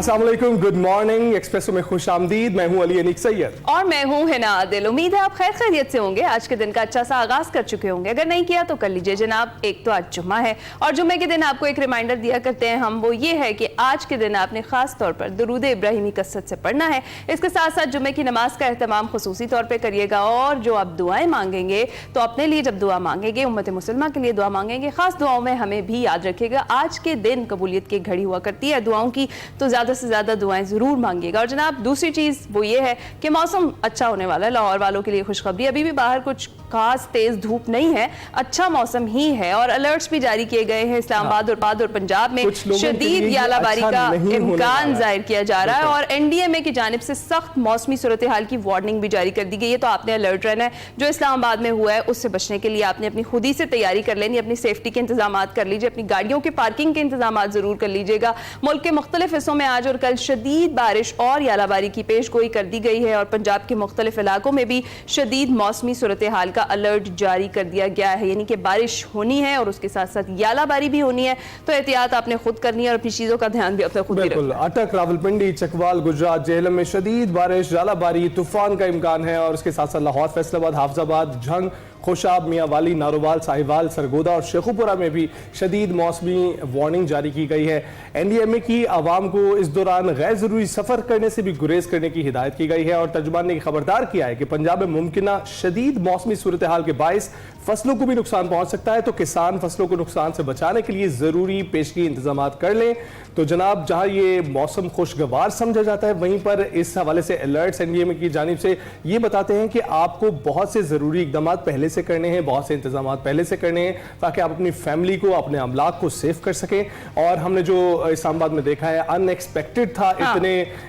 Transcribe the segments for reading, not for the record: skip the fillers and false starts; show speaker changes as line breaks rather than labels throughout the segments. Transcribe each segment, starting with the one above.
अस्सलाम वालेकुम, good morning. Espresso में खुश आमदीद। मैं हूं अली अनीक सैयद
और मैं हूं हिना आदिल। उम्मीद है आप खैर खैरियत से होंगे। आज के दिन का अच्छा सा आगाज कर चुके होंगे, अगर नहीं किया तो कर लीजिए जनाब। एक तो आज जुम्मा है और जुम्मे के दिन आपको एक रिमाइंडर दिया करते हैं हम, वो ये है कि आज के दिन आपने खास तौर पर दुरूद इब्राहिमी कसरत से पढ़ना है। इसके साथ साथ जुम्मे की नमाज का एहतमाम खुसूसी तौर पर करिएगा और जो आप दुआएं मांगेंगे तो अपने लिए जब दुआ मांगेंगे, उम्मत मुसलमा के लिए दुआ मांगेंगे, खास दुआओं में हमें भी याद रखिएगा आज के दिन कबूलियत की घड़ी हुआ करती है दुआओं की, तो ज्यादा से ज्यादा दुआएं जरूर मांगिएगा। और जनाब दूसरी चीज वो ये है कि मौसम अच्छा होने वाला है। लाहौर वालों के लिए खुशखबरी, अभी भी बाहर कुछ खास तेज धूप नहीं है, अच्छा मौसम ही है और अलर्ट्स भी जारी किए गए हैं। इस्लामाबाद और पंजाब में शदीद यालाबारी का इम्कान जाहिर किया जा रहा है और एनडीएमए की जानिब से सख्त मौसमी सूरत हाल की वार्निंग भी जारी कर दी गई है। तो आपने अलर्ट रहना है। जो इस्लामाबाद में हुआ है उससे बचने के लिए आपने अपनी खुद ही से तैयारी कर लेनी, अपनी सेफ्टी के इंतजाम कर लीजिए, अपनी गाड़ियों के पार्किंग के इंतजाम जरूर कर लीजिएगा। मुल्क के मुख्तलिफ हिस्सों में आज और कल शदीद बारिश और यालाबारी की पेशगोई कर दी गई है और पंजाब के मुख्तलिफ इलाकों में भी शदीद मौसमी सूरत हाल का अलर्ट जारी कर दिया गया है। यानी कि बारिश होनी है और उसके साथ साथ यालाबारी भी होनी है, तो एहतियात आपने खुद करनी है और अपनी चीजों का ध्यान भी अपने खुद ही रखना है।
अटक, रावलपिंडी, चकवाल, गुजरात, जेहलम में शदीद बारिश, यालाबारी, तूफान का इम्कान है और उसके साथ साथ लाहौर, फैसलाबाद, हाफजाबाद, झंग, खुशाब, मियावाली, नारोवाल, साहिवाल, सरगोदा और शेखुपुरा में भी शदीद मौसमी वार्निंग जारी की गई है। एनडीएमए की आवाम को इस दौरान गैर जरूरी सफर करने से भी गुरेज करने की हिदायत की गई है और तर्जुमान ने खबरदार किया है कि पंजाब में मुमकिन शदीद मौसमी सूरत हाल के बायस फसलों को भी नुकसान पहुंच सकता है, तो किसान फसलों को नुकसान से बचाने के लिए जरूरी पेशगी इंतजाम कर लें। तो जनाब जहां ये मौसम खुशगवार समझा जाता है, वहीं पर इस हवाले से अलर्ट्स एनडीएमए की जानिब से ये बताते हैं कि आपको बहुत से जरूरी इकदाम पहले से करने हैं, बहुत से इंतजाम पहले से करने हैं ताकि आप अपनी फैमिली को, अपने अमलाक को सेव कर सकें। और हमने जो इस्लामाबाद में देखा है अनएक्सपेक्टेड था,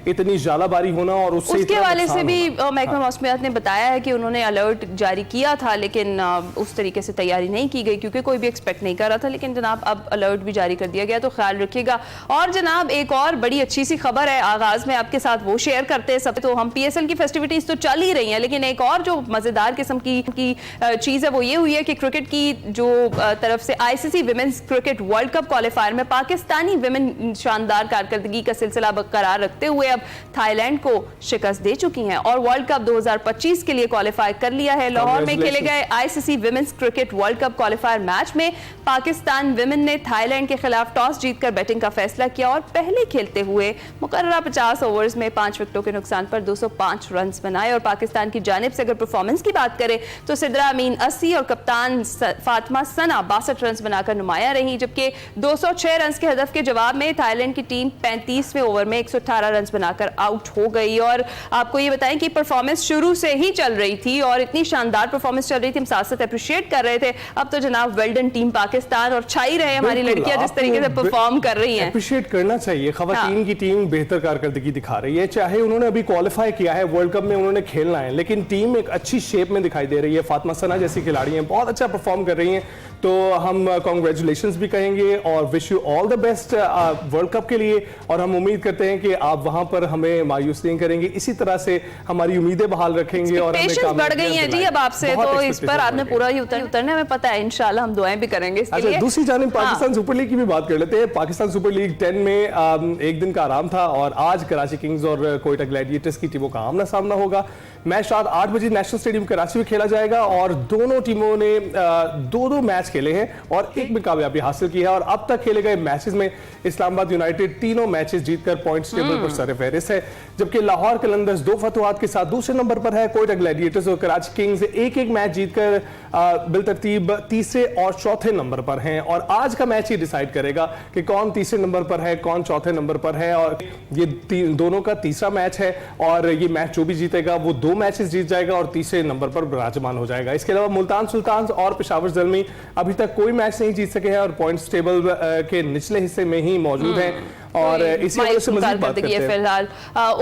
इतनी जालाबारी होना और उसके हवाले से भी
महकमा मौसमियात ने बताया है कि उन्होंने अलर्ट जारी किया था लेकिन उस तरीके से तैयारी नहीं की गई क्योंकि कोई भी एक्सपेक्ट नहीं कर रहा था। लेकिन जनाब अब अलर्ट भी जारी कर दिया गया, तो ख्याल रखिएगा। और जनाब एक और बड़ी अच्छी सी खबर है, आगाज में आपके साथ वो शेयर करते हैं सब। तो हम पीएसएल की फेस्टिविटीज तो चल ही रही हैं, लेकिन एक और जो मजेदार किस्म की चीज है वो ये हुई है कि क्रिकेट की जो तरफ से ICC women's cricket world cup qualifier में पाकिस्तानी विमेन शानदार कारकर्दगी का सिलसिला बरकरार रखते हुए अब थाईलैंड को शिकस्त दे चुकी हैं और वर्ल्ड कप 2025 के लिए क्वालिफाई कर लिया है। लाहौर में खेले गए ICC women's cricket world cup qualifier match में पाकिस्तान विमेन ने थाईलैंड के खिलाफ टॉस जीतकर बैटिंग का फैसला किया और पहले खेलते हुए मुकर्ररा 50 ओवर्स में 5 विकेटों के नुकसान पर 205 रन बनाए। और पाकिस्तान की जानिब से अगर परफॉर्मेंस की बात करें तो सिद्रा अमीन 80 और कप्तान फातिमा सना 62 रन बनाकर नुमाया रही, जबकि 206 रन के हदफ के जवाब में थाईलैंड की टीम 35वें ओवर में 118 रन बनाकर आउट हो गई। और आपको ये बताएं कि परफॉर्मेंस शुरू से ही चल रही थी और इतनी शानदार परफॉर्मेंस चल रही थी, हम साथ साथ अप्रिशिएट कर रहे थे। अब तो जनाब वेल्डन टीम पाकिस्तान और छाई रहे हमारी लड़कियां जिस तरीके से परफॉर्म कर रही हैं।
अप्रिशिएट करना चाहिए, खवातीन की टीम बेहतर कारकर्दगी दिखा रही है। चाहे उन्होंने अभी क्वालिफाई किया है, वर्ल्ड कप में उन्होंने खेलना है, लेकिन टीम एक अच्छी शेप में दिखाई दे रही है। फातिमा सना जैसी खिलाड़ी हैं, बहुत अच्छा परफॉर्म कर रही हैं, तो हम कांग्रेचुलेशंस भी कहेंगे और wish you all the best world Cup के लिए। और हम उम्मीद करते हैं कि आप वहां पर हमें मायूस नहीं करेंगे, इसी तरह से हमारी उम्मीदें बहाल रखेंगे और
हमें बढ़ गई हैं जी अब आपसे, तो इस पर आपने पूरा ही उतरने हमें पता है। इंशाल्लाह हम दुआएं भी करेंगे इसके लिए।
दूसरी जानिब पाकिस्तान सुपर लीग की भी बात कर लेते हैं। पाकिस्तान सुपर लीग 10 में एक दिन का आराम था और आज कराची किंग्स और कोयटा ग्लैडिएटर्स की टीमों का आमना सामना होगा। मैच रात 8 बजे नेशनल स्टेडियम कराची में खेला जाएगा और दोनों टीमों ने दो मैच खेले हैं और एक में कामयाबी हासिल की है। और अब तक खेले गए मैचेस में इस्लामाबाद यूनाइटेड तीनों मैचेस जीतकर पॉइंट्स टेबल पर सरफहरिस्त है, जबकि लाहौर कलंदर्स 2 फतवाहत के साथ दूसरे नंबर पर है। कोयटा ग्लैडिएटर्स और कराची किंग्स एक मैच जीतकर बिलतरतीब तीसरे और चौथे नंबर पर हैं और आज का मैच ही डिसाइड करेगा कि कौन तीसरे नंबर पर है, कौन चौथे नंबर पर है। और ये दोनों का तीसरा मैच है और ये मैच जो भी जीतेगा वो 2 मैचेस जीत जाएगा और तीसरे नंबर पर विराजमान हो जाएगा। इसके अलावा मुल्तान सुल्तान और पेशावर ज़ल्मी अभी तक कोई मैच नहीं जीत सके हैं और पॉइंट्स टेबल के निचले हिस्से में ही मौजूद हैं और इसी वजह से मज़ीद बात करते हैं।
फिलहाल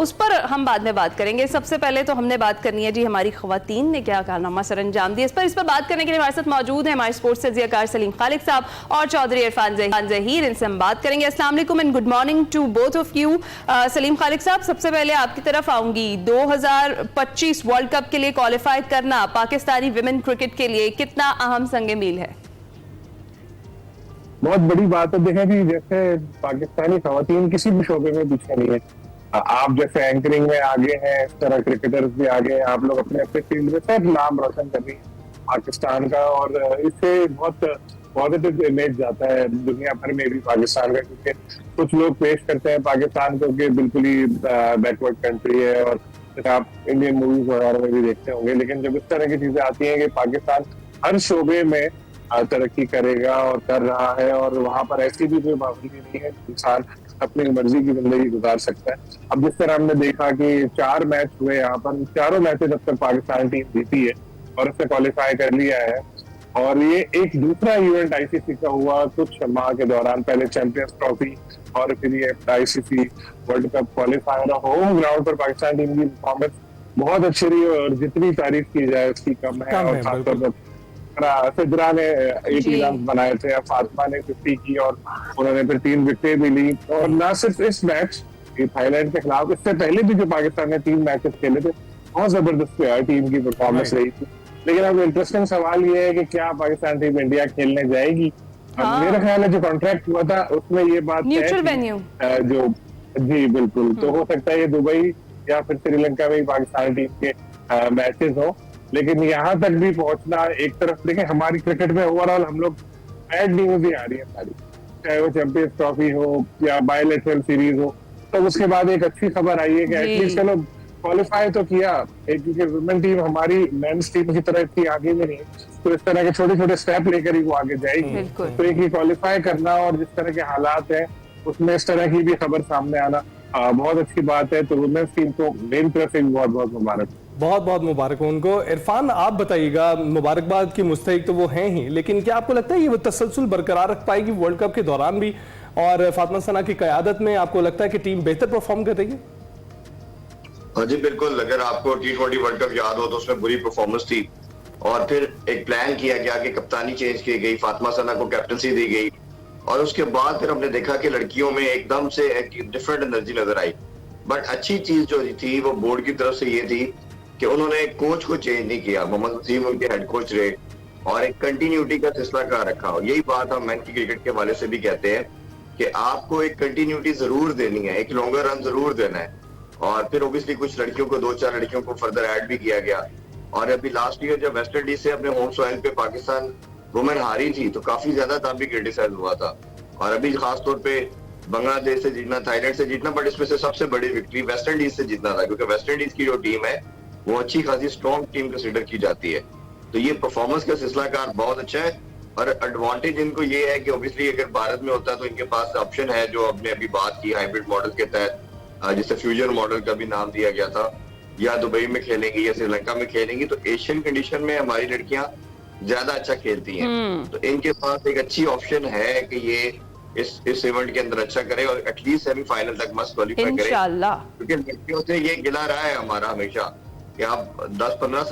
उस पर हम बाद में बात करेंगे। सबसे पहले तो हमने बात करनी है जी हमारी खवातीन ने क्या कारनामा सर अंजाम दिया। इस पर बात करने के लिए हमारे साथ मौजूद है हमारे स्पोर्ट्स तज्ज़ियाकार सलीम खालिक साहब और चौधरी इरफान ज़हीर। इनसे हम बात करेंगे। अस्सलाम वालेकुम and good morning to both of you. Salim Khaliq साहब, सबसे पहले आपकी तरफ आऊंगी। 2025 वर्ल्ड कप के लिए क्वालिफाई करना पाकिस्तानी विमेन क्रिकेट के लिए कितना अहम संग मील है?
बहुत बड़ी बात है। देखें कि जैसे पाकिस्तानी खवातीन किसी भी शोबे में पीछे नहीं है। आप जैसे एंकरिंग में आगे हैं, इस तरह क्रिकेटर्स भी आगे हैं, आप लोग अपने अपने फील्ड में सब नाम रोशन कर रही है पाकिस्तान का, और इससे बहुत पॉजिटिव इमेज जाता है दुनिया भर में भी पाकिस्तान का, क्योंकि कुछ लोग पेश करते हैं पाकिस्तान को कि बिल्कुल ही बैकवर्ड कंट्री है, और आप इंडियन मूवीज वगैरह में भी देखते होंगे। लेकिन जब इस तरह की चीजें आती हैं कि पाकिस्तान हर शोबे में तरक्की करेगा और कर रहा है, और वहां पर ऐसी भी कोई पाबंदी नहीं है, इंसान अपनी मर्जी की जिंदगी गुजार सकता है। अब जिस तरह हमने देखा कि 4 मैच हुए यहाँ पर, चारों मैचेस अब तक पाकिस्तान टीम जीती है और उसने क्वालिफाई कर लिया है। और ये एक दूसरा इवेंट आईसीसी का हुआ कुछ माह के दौरान, पहले चैंपियंस ट्रॉफी और फिर ये ICC world cup qualifier. Home ground पर पाकिस्तान टीम की परफॉर्मेंस बहुत अच्छी रही, और जितनी तारीफ की जाए उसकी कम है। और खासतौर पर सिद्रा ने 80 रन बनाए थे, फातिमा ने 50 की, और उन्होंने फिर 3 विकेटें भी ली। और न सिर्फ इस मैच थाईलैंड के खिलाफ, इससे पहले भी जो पाकिस्तान ने 3 मैचेस खेले थे, बहुत जबरदस्त टीम की परफॉर्मेंस रही थी। लेकिन अब इंटरेस्टिंग सवाल ये है कि क्या पाकिस्तान टीम इंडिया खेलने जाएगी। मेरा ख्याल है जो कॉन्ट्रैक्ट हुआ था उसमें ये बात
न्यूट्रल वेन्यू
जो, जी बिल्कुल, तो हो सकता है ये दुबई या फिर श्रीलंका में ही पाकिस्तान टीम के मैचेस हो। लेकिन यहाँ तक भी पहुंचना, एक तरफ देखें हमारी क्रिकेट में ओवरऑल हम लोग बैड न्यूज ही आ रही है सारी, चाहे वो चैंपियंस ट्रॉफी हो या बायलैटरल सीरीज हो। तो उसके बाद एक अच्छी खबर आई है कि एटलीस्ट चलो क्वालिफाई तो किया, क्योंकि वुमेन टीम हमारी मेंस टीम की तरह इतनी आगे में नहीं, तो इस तरह के छोटे छोटे स्टेप लेकर ही वो आगे जाएगी। तो एक ही क्वालिफाई करना, और जिस तरह के हालात हैं उसमें इस तरह की भी खबर सामने आना बहुत अच्छी बात है। तो वुमेन्स टीम को मेरी तरफ से बहुत बहुत मुबारक,
बहुत बहुत मुबारक हो उनको। इरफान, आप बताइएगा, मुबारकबाद की मुस्तहिक तो वो हैं ही, लेकिन क्या आपको लगता है ये वो तसलसल बरकरार रख पाएगी वर्ल्ड कप के दौरान भी, और फातिमा सना की क़यादत में आपको लगता है कि टीम बेहतर परफॉर्म करेगी?
हाँ जी बिल्कुल। अगर आपको T20 वर्ल्ड कप याद हो तो उसमें बुरी परफॉर्मेंस थी, और फिर एक प्लान किया गया कि कप्तानी चेंज की गई, फातिमा सना को कैप्टनसी दी गई, और उसके बाद फिर हमने देखा कि लड़कियों में एकदम से एक डिफरेंट एनर्जी नजर आई। बट अच्छी चीज जो थी वो बोर्ड की तरफ से ये थी कि उन्होंने कोच को चेंज नहीं किया, मोहम्मद वसीम उनके हेड कोच रहे, और एक कंटिन्यूटी का सिलसिला का रखा। यही बात हम मैन की क्रिकेट के हवाले से भी कहते हैं कि आपको एक कंटिन्यूटी जरूर देनी है, एक लॉन्गर रन जरूर देना है। और फिर ओबियसली कुछ लड़कियों को, 2-4 लड़कियों को फर्दर ऐड भी किया गया। और अभी लास्ट ईयर जब वेस्ट इंडीज से अपने होम सॉइल पे पाकिस्तान वुमेन हारी थी तो काफी ज्यादा तब भी क्रिटिसाइज हुआ था, और अभी खासतौर पे बांग्लादेश से जीतना, थाईलैंड से जीतना, बट इसमें से सबसे बड़ी विक्ट्री वेस्ट इंडीज से जीतना था, क्योंकि वेस्ट इंडीज की जो टीम है वो अच्छी खासी स्ट्रॉन्ग टीम कंसिडर की जाती है। तो ये परफॉर्मेंस का सिलसिलाकार बहुत अच्छा है, और एडवांटेज इनको ये है कि ओबियसली अगर भारत में होता तो इनके पास ऑप्शन है जो हमने अभी बात की हाइब्रिड मॉडल के तहत, जिसे फ्यूजन मॉडल का भी नाम दिया गया था, या दुबई में खेलेंगी या श्रीलंका में खेलेंगी। तो एशियन कंडीशन में हमारी लड़कियां ज्यादा अच्छा खेलती हैं, तो इनके पास एक अच्छी ऑप्शन है कि ये इस इवेंट के अंदर अच्छा करे और एटलीस्ट सेमीफाइनल तक मस्त क्वालिफाई करे, क्योंकि लड़कियों से ये गिला रहा है हमारा हमेशा कि आप 15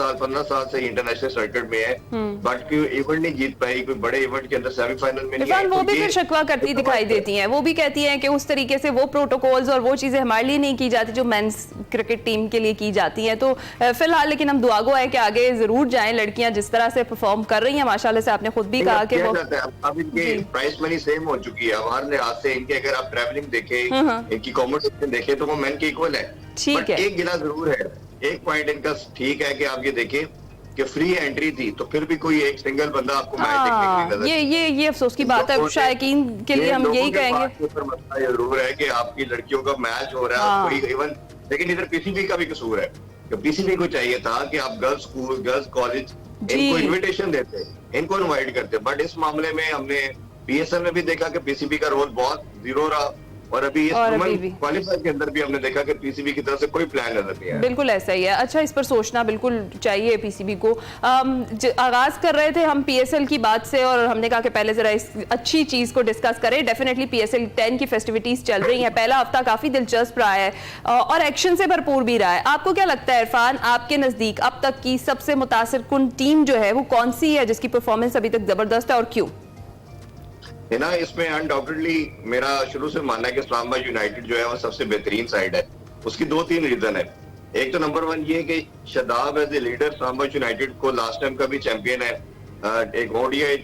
साल से इंटरनेशनल सर्किट में है, बट कोई इवेंट नहीं जीत पाई, कोई बड़े इवेंट के अंदर सेमीफाइनल में नहीं है।
वो भी फिर शिकवा करती दिखाई देती हैं, वो भी कहती हैं कि उस तरीके से वो प्रोटोकॉल्स और वो चीजें हमारे लिए नहीं की जाती जो मेंस क्रिकेट टीम के लिए की जाती हैं। तो फिलहाल लेकिन हम दुआगो है कि आगे जरूर जाएं लड़कियां, जिस तरह से परफॉर्म कर रही हैं माशाल्लाह से। आपने खुद भी कहा कि वो
अब इनकी प्राइस मनी सेम हो चुकी है, हर लिहाज से इनके अगर आप ट्रैवलिंग देखें, इनकी कॉम्पिटिशन देखें तो वो मेन के इक्वल है। ठीक है, एक गिला जरूर है, एक पॉइंट इनका ठीक है कि आप ये देखें कि फ्री एंट्री थी तो फिर भी कोई एक सिंगल बंदा आपको मैच देखने के लिए
ये अफसोस की बात है शायकीन के लिए, हम यही कहेंगे।
मसला जरूर है कि आपकी लड़कियों का मैच हो रहा है कोई इवन, लेकिन इधर पीसीबी का भी कसूर है। पीसीबी को चाहिए था कि आप गर्ल्स स्कूल, गर्ल्स कॉलेज, इनको इन्विटेशन देते, इनको इनवाइट करते, बट इस मामले में हमने पीएसएल में भी देखा कि पीसीबी का रोल बहुत जीरो रहा, और अभी इस क्वालिफाई के अंदर भी हमने देखा कि पीसीबी की तरफ से कोई प्लान नजर नहीं आया।
बिल्कुल ऐसा ही है। अच्छा, इस पर सोचना बिल्कुल चाहिए पीसीबी को। आगाज कर रहे थे हम पीएसएल की बात से, और हमने कहा कि पहले जरा इस अच्छी चीज को डिस्कस करें। डेफिनेटली पीएसएल 10 की फेस्टिविटीज चल रही हैं, पहला हफ्ता काफी दिलचस्प रहा है और एक्शन से भरपूर भी रहा है। आपको क्या लगता है इरफान, आपके नजदीक अब तक की सबसे मुतासिर कुन टीम जो है वो कौन सी है जिसकी परफॉर्मेंस अभी तक जबरदस्त है, और क्यों?
है ना, इसमें अनडाउटेडली मेरा शुरू से मानना है कि इस्लामाबाद यूनाइटेड जो है वो सबसे बेहतरीन साइड है। उसकी 2-3 रीजन है। एक तो नंबर 1 ये है कि Shadab as a leader Islamabad United को लास्ट टाइम का भी चैंपियन है, एक ओडीआई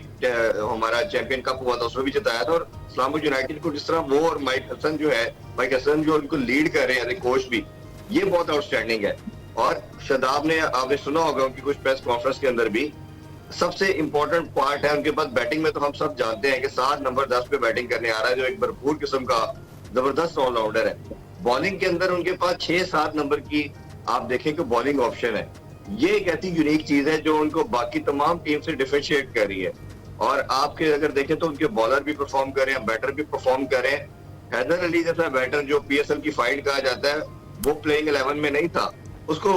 हमारा चैंपियन कप हुआ था उसमें भी जिताया था, और इस्लामाबाद यूनाइटेड को जिस तरह वो और माइक हसन जो उनको लीड कर रहे हैं कोच भी, ये बहुत आउटस्टैंडिंग है। और शादाब ने, आपने सुना होगा उनकी कुछ प्रेस कॉन्फ्रेंस के अंदर भी, सबसे इंपॉर्टेंट पार्ट है उनके पास बैटिंग में। तो हम सब जानते हैं कि 7 नंबर 10 पे बैटिंग करने आ रहा है, जो एक भरपूर किस्म का जबरदस्त ऑलराउंडर है। बॉलिंग के अंदर उनके पास 6-7 नंबर की आप देखें कि बॉलिंग ऑप्शन है। ये एक ऐसी यूनिक चीज है जो उनको बाकी तमाम टीम से डिफरेंशिएट कर रही है। और आपके अगर देखें तो उनके बॉलर भी परफॉर्म कर रहे हैं, बैटर भी परफॉर्म कर रहे हैं। हैदर अली जैसा बैटर जो पीएसएल की फाइट कहा जाता है, वो प्लेइंग 11 में नहीं था। उसको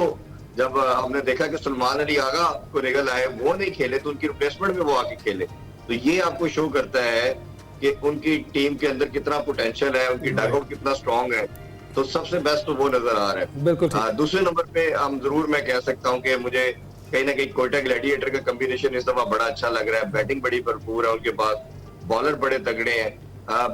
जब हमने देखा कि सलमान अली आगा को निकल आए, वो नहीं खेले, तो उनकी रिप्लेसमेंट में वो आके खेले। तो ये आपको शो करता है कि उनकी टीम के अंदर कितना पोटेंशियल है, उनकी डगआउट कितना स्ट्रांग है। तो सबसे बेस्ट तो वो नजर आ रहा है।
बिल्कुल।
दूसरे नंबर पे हम जरूर मैं कह सकता हूँ कि मुझे कहीं ना कहीं कोयटा ग्लैडिएटर का कॉम्बिनेशन इस दफा बड़ा अच्छा लग रहा है। बैटिंग बड़ी भरपूर है उनके पास, बॉलर बड़े तगड़े हैं।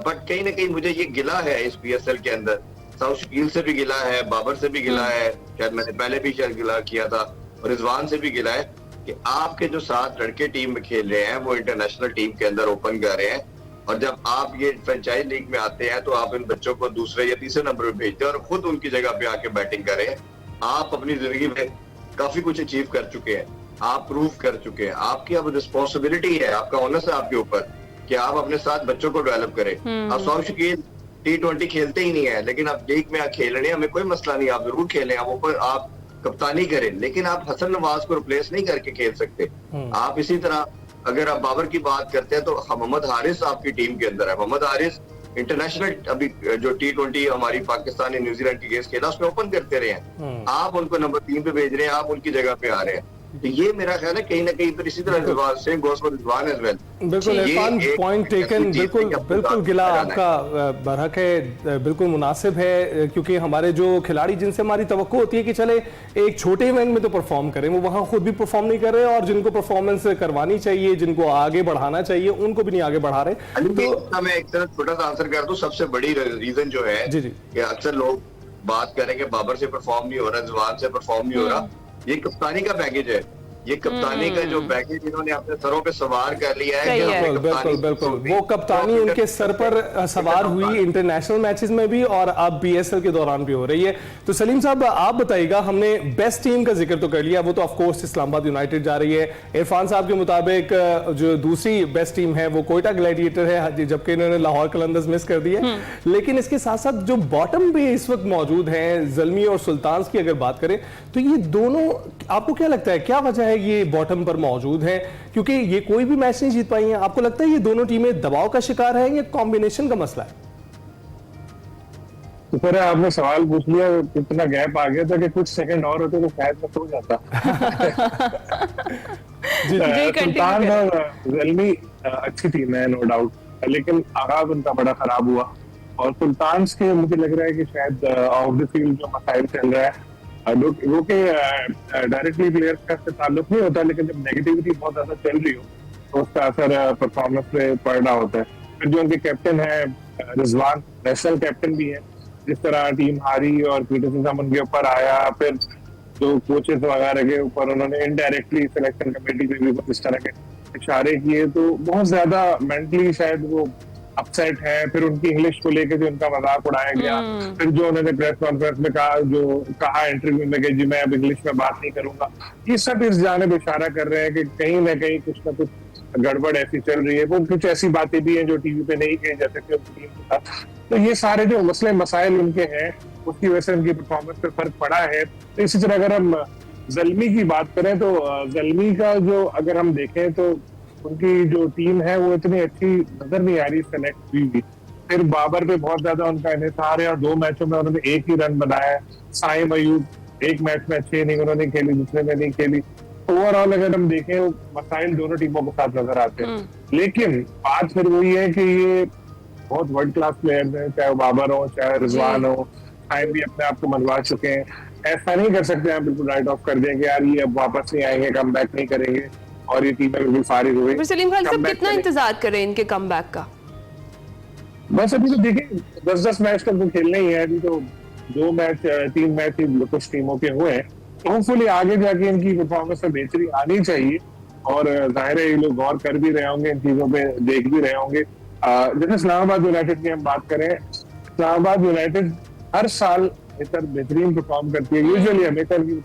बट कहीं ना कहीं मुझे ये गिला है इस पीएसएल के अंदर, साउथ शकील से भी गिला है, बाबर से भी गिला है, शायद मैंने पहले भी शायद गिला किया था, और रिजवान से भी गिला है कि आपके जो 7 लड़के टीम में खेल रहे हैं वो इंटरनेशनल टीम के अंदर ओपन कर रहे हैं। और जब आप ये फ्रेंचाइज लीग में आते हैं तो आप इन बच्चों को दूसरे या तीसरे नंबर पे भेजते हैं और खुद उनकी जगह पे आके बैटिंग करें। आप अपनी जिंदगी में काफी कुछ अचीव कर चुके हैं, आप प्रूव कर चुके हैं। आपकी अब रिस्पॉन्सिबिलिटी है, आपका ऑनर्स है आपके ऊपर कि आप अपने साथ बच्चों को डेवलप करें। आप साउथ शकील T20 खेलते ही नहीं है, लेकिन आप लीग में खेल रहे हैं, हमें कोई मसला नहीं, आप जरूर खेलें, आप ऊपर आप कप्तानी करें, लेकिन आप हसन नवाज को रिप्लेस नहीं करके खेल सकते। आप इसी तरह अगर आप बाबर की बात करते हैं तो मोहम्मद हारिस आपकी टीम के अंदर है। मोहम्मद हारिस इंटरनेशनल अभी जो T20 हमारी पाकिस्तान ने न्यूजीलैंड की गेस खेला उसमें ओपन करते रहे हैं, आप उनको नंबर 3 पे भेज रहे हैं, आप उनकी जगह पे आ रहे हैं। तो ये मेरा ख्याल है कहीं ना कहीं पर इसी तरह same goes for Rizwan as well.
बिल्कुल इरफान, पॉइंट टेकन, बिल्कुल गिला आपका बरहक है, बिल्कुल मुनासिब है, क्योंकि हमारे जो खिलाड़ी जिनसे हमारी तवक्को होती है कि चले एक छोटे इवेंट में तो परफॉर्म करें, वो वहां खुद भी परफॉर्म नहीं कर रहे, और जिनको परफॉर्मेंस करवानी चाहिए, जिनको आगे बढ़ाना चाहिए, उनको भी नहीं आगे बढ़ा रहे।
तो मैं एक तरह छोटा सा आंसर कर दूं, सबसे बड़ी रीजन जो है कि अक्सर लोग बात करेंगे बाबर से परफॉर्म नहीं हो रहा, रिजवान से परफॉर्म नहीं हो रहा, ये कप्तानी का पैकेज है। ये कप्तानी का जो पैकेज इन्होंने अपने सरों पे सवार कर लिया है।
बिल्कुल वो कप्तानी उनके सर पर सवार हुई इंटरनेशनल मैचेस में भी, और अब पीएसएल के दौरान भी हो रही है। तो सलीम साहब आप बताइएगा, हमने बेस्ट टीम का जिक्र तो कर लिया, वो तो ऑफ कोर्स इस्लामाबाद यूनाइटेड जा रही है। इरफान साहब के मुताबिक जो दूसरी बेस्ट टीम है वो कोयटा ग्लैडिएटर है, जबकि इन्होंने लाहौर कलंदर्स मिस कर दी है। लेकिन इसके साथ साथ जो बॉटम पे इस वक्त मौजूद है, ज़ल्मी और सुल्तान्स की अगर बात करें, तो ये दोनों, आपको क्या लगता है क्या वजह है ये बॉटम पर मौजूद है? क्योंकि ये कोई भी मैच नहीं जीत पाई हैं। आपको लगता है ये दोनों टीमें दबाव का शिकार है या कॉम्बिनेशन का मसला है?
तो फिर आपने सवाल पूछ लिया, इतना गैप आ गया था कि कुछ सेकंड और होते तो शायद मैं सो जाता। सुल्तान और ज़ल्मी अच्छी टीम है नो डाउट, लेकिन आगाज उनका बड़ा खराब हुआ। और सुल्तान के मुझे लग रहा है कि शायद ऑफ द फील्ड जो मसाइल चल रहा है, वो के डायरेक्टली प्लेयर्स का ताल्लुक नहीं होता, लेकिन जब नेगेटिविटी बहुत ज्यादा चल रही हो तो उसका असर परफॉर्मेंस पे पड़ रहा होता है। फिर जो उनके कैप्टन है रिजवान, नेशनल कैप्टन भी है, जिस तरह टीम हारी और क्रिटिसिज्म उनके ऊपर आया, फिर जो कोचेस वगैरह के ऊपर उन्होंने इनडायरेक्टली सिलेक्शन कमेटी में भी इस तरह के इशारे किए, तो बहुत ज्यादा मेंटली शायद वो अपसेट है। फिर उनकी इंग्लिश को लेकर जो उनका मजाक उड़ाया गया, फिर जो उन्होंने प्रेस कॉन्फ्रेंस में कहा इंटरव्यू में कि जी मैं अब इंग्लिश में बात नहीं करूंगा, ये सब इस जानिब इशारा कर रहे हैं कि कहीं ना कहीं कुछ ना कुछ गड़बड़ ऐसी चल रही है। वो कुछ ऐसी बातें भी हैं जो टीवी पे नहीं कही जा सकती उनकी टीम के साथ। तो ये सारे जो मसले मसाइल उनके हैं उसकी वजह से उनकी परफॉर्मेंस पे फर्क पड़ा है। तो इसी तरह अगर हम ज़ल्मी की बात करें तो ज़ल्मी का जो अगर हम देखें तो उनकी जो टीम है वो इतनी अच्छी नजर नहीं आ रही सेलेक्ट हुई। फिर बाबर पे बहुत ज्यादा उनका इन्हिसार है और 2 मैचों में उन्होंने 1 ही रन बनाया। साइम अयूब 1 मैच में अच्छी इनिंग उन्होंने खेली, दूसरे में नहीं खेली। ओवरऑल अगर हम देखें मसाइल दोनों टीमों के साथ नजर आते हैं, लेकिन बात फिर वही है कि ये बहुत वर्ल्ड क्लास प्लेयर्स हैं, चाहे वो बाबर हो चाहे रिजवान हो, साइम भी अपने आप को मनवा चुके हैं। ऐसा नहीं कर सकते हैं बिल्कुल राइट ऑफ कर दें कि यार ये अब वापस नहीं आएंगे, कम बैक नहीं करेंगे और ये टीमें बिल्कुल फारिग हुई।
सलीम खान साहब कितना इंतजार करें इनके कमबैक का?
बस अभी तो देखिए 10-10 मैच तक तो खेलने ही है, अभी तो 2 मैच 3 मैच कुछ टीमों के हुए हैं। होपफुली आगे जाके इनकी परफॉर्मेंस में बेहतरी आनी चाहिए और जाहिर है ये लोग गौर कर भी रहे होंगे, इन चीजों पे देख भी रहे होंगे। जैसे इस्लामाबाद यूनाइटेड की हम बात करें, इस्लामाबाद यूनाइटेड हर साल इधर बेहतरीन परफॉर्म करती है, यूजुअली हमेशा की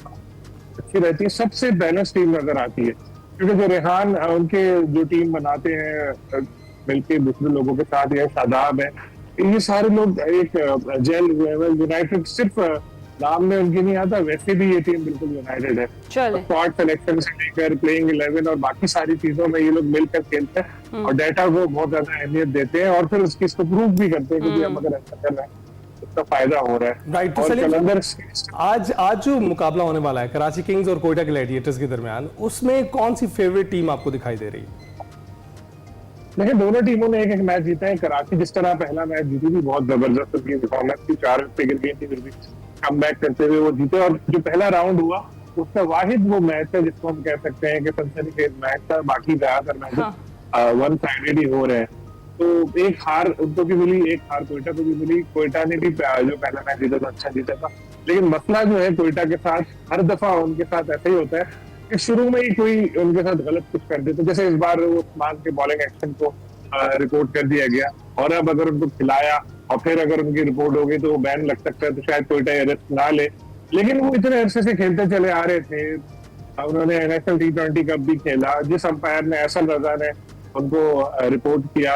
अच्छी रहती है, सबसे बैलेंस टीम नजर आती है, क्योंकि जो रेहान उनके जो टीम बनाते हैं मिलके दूसरे लोगों के साथ, या शादाब है, ये सारे लोग एक जेल हुए हैं। यूनाइटेड सिर्फ नाम में उनकी नहीं आता, वैसे भी ये टीम बिल्कुल यूनाइटेड है। स्क्वाड सिलेक्शन से लेकर प्लेइंग 11 और बाकी सारी चीजों में ये लोग मिलकर खेलते हैं और डाटा को बहुत ज्यादा अहमियत देते हैं और फिर इसको प्रूव भी करते हैं कि हम अगर ऐसा कर रहे हैं उसका फायदा हो रहा है।
राइट।
और कलंदर
आज जो मुकाबला होने वाला है कराची किंग्स और कोयटा ग्लैडिएटर्स के दरमियान, उसमें कौन सी फेवरेट टीम आपको दिखाई दे रही है?
देखिए, दोनों टीमों ने एक मैच जीता है। कराची जिस तरह पहला मैच जीती थी, बहुत जबरदस्त उनकी परफॉर्मेंस थी, 4 विकेट गिर गई थी, फिर भी कम बैक करते हुए वो जीते। और जो पहला राउंड हुआ उसका वाहिद वो मैच है जिसको हम कह सकते हैं कि सनसनीखेज मैच था। बाकी ज्यादातर मैच वन साइडेड ही हो रहे हैं। तो एक हार उनको भी मिली, एक हार कोयटा को भी मिली। कोयटा ने भी जो पहला मैच जीता था अच्छा जीता था, लेकिन मसला जो है कोयटा के साथ, हर दफा उनके साथ ऐसा ही होता है कि शुरू में ही कोई उनके साथ गलत कुछ कर देते। जैसे इस बार उस्मान के बॉलिंग एक्शन को रिपोर्ट कर दिया गया और अब अगर उनको खिलाया और फिर अगर उनकी रिपोर्ट हो गई तो वो बैन लग सकता है, तो शायद कोयटा रिस्क ना ले। लेकिन वो इतने अरसे से खेलते चले आ रहे थे, उन्होंने नेशनल T20 कप भी खेला। जिस अंपायर ने, एहसन रजा ने उनको रिपोर्ट किया,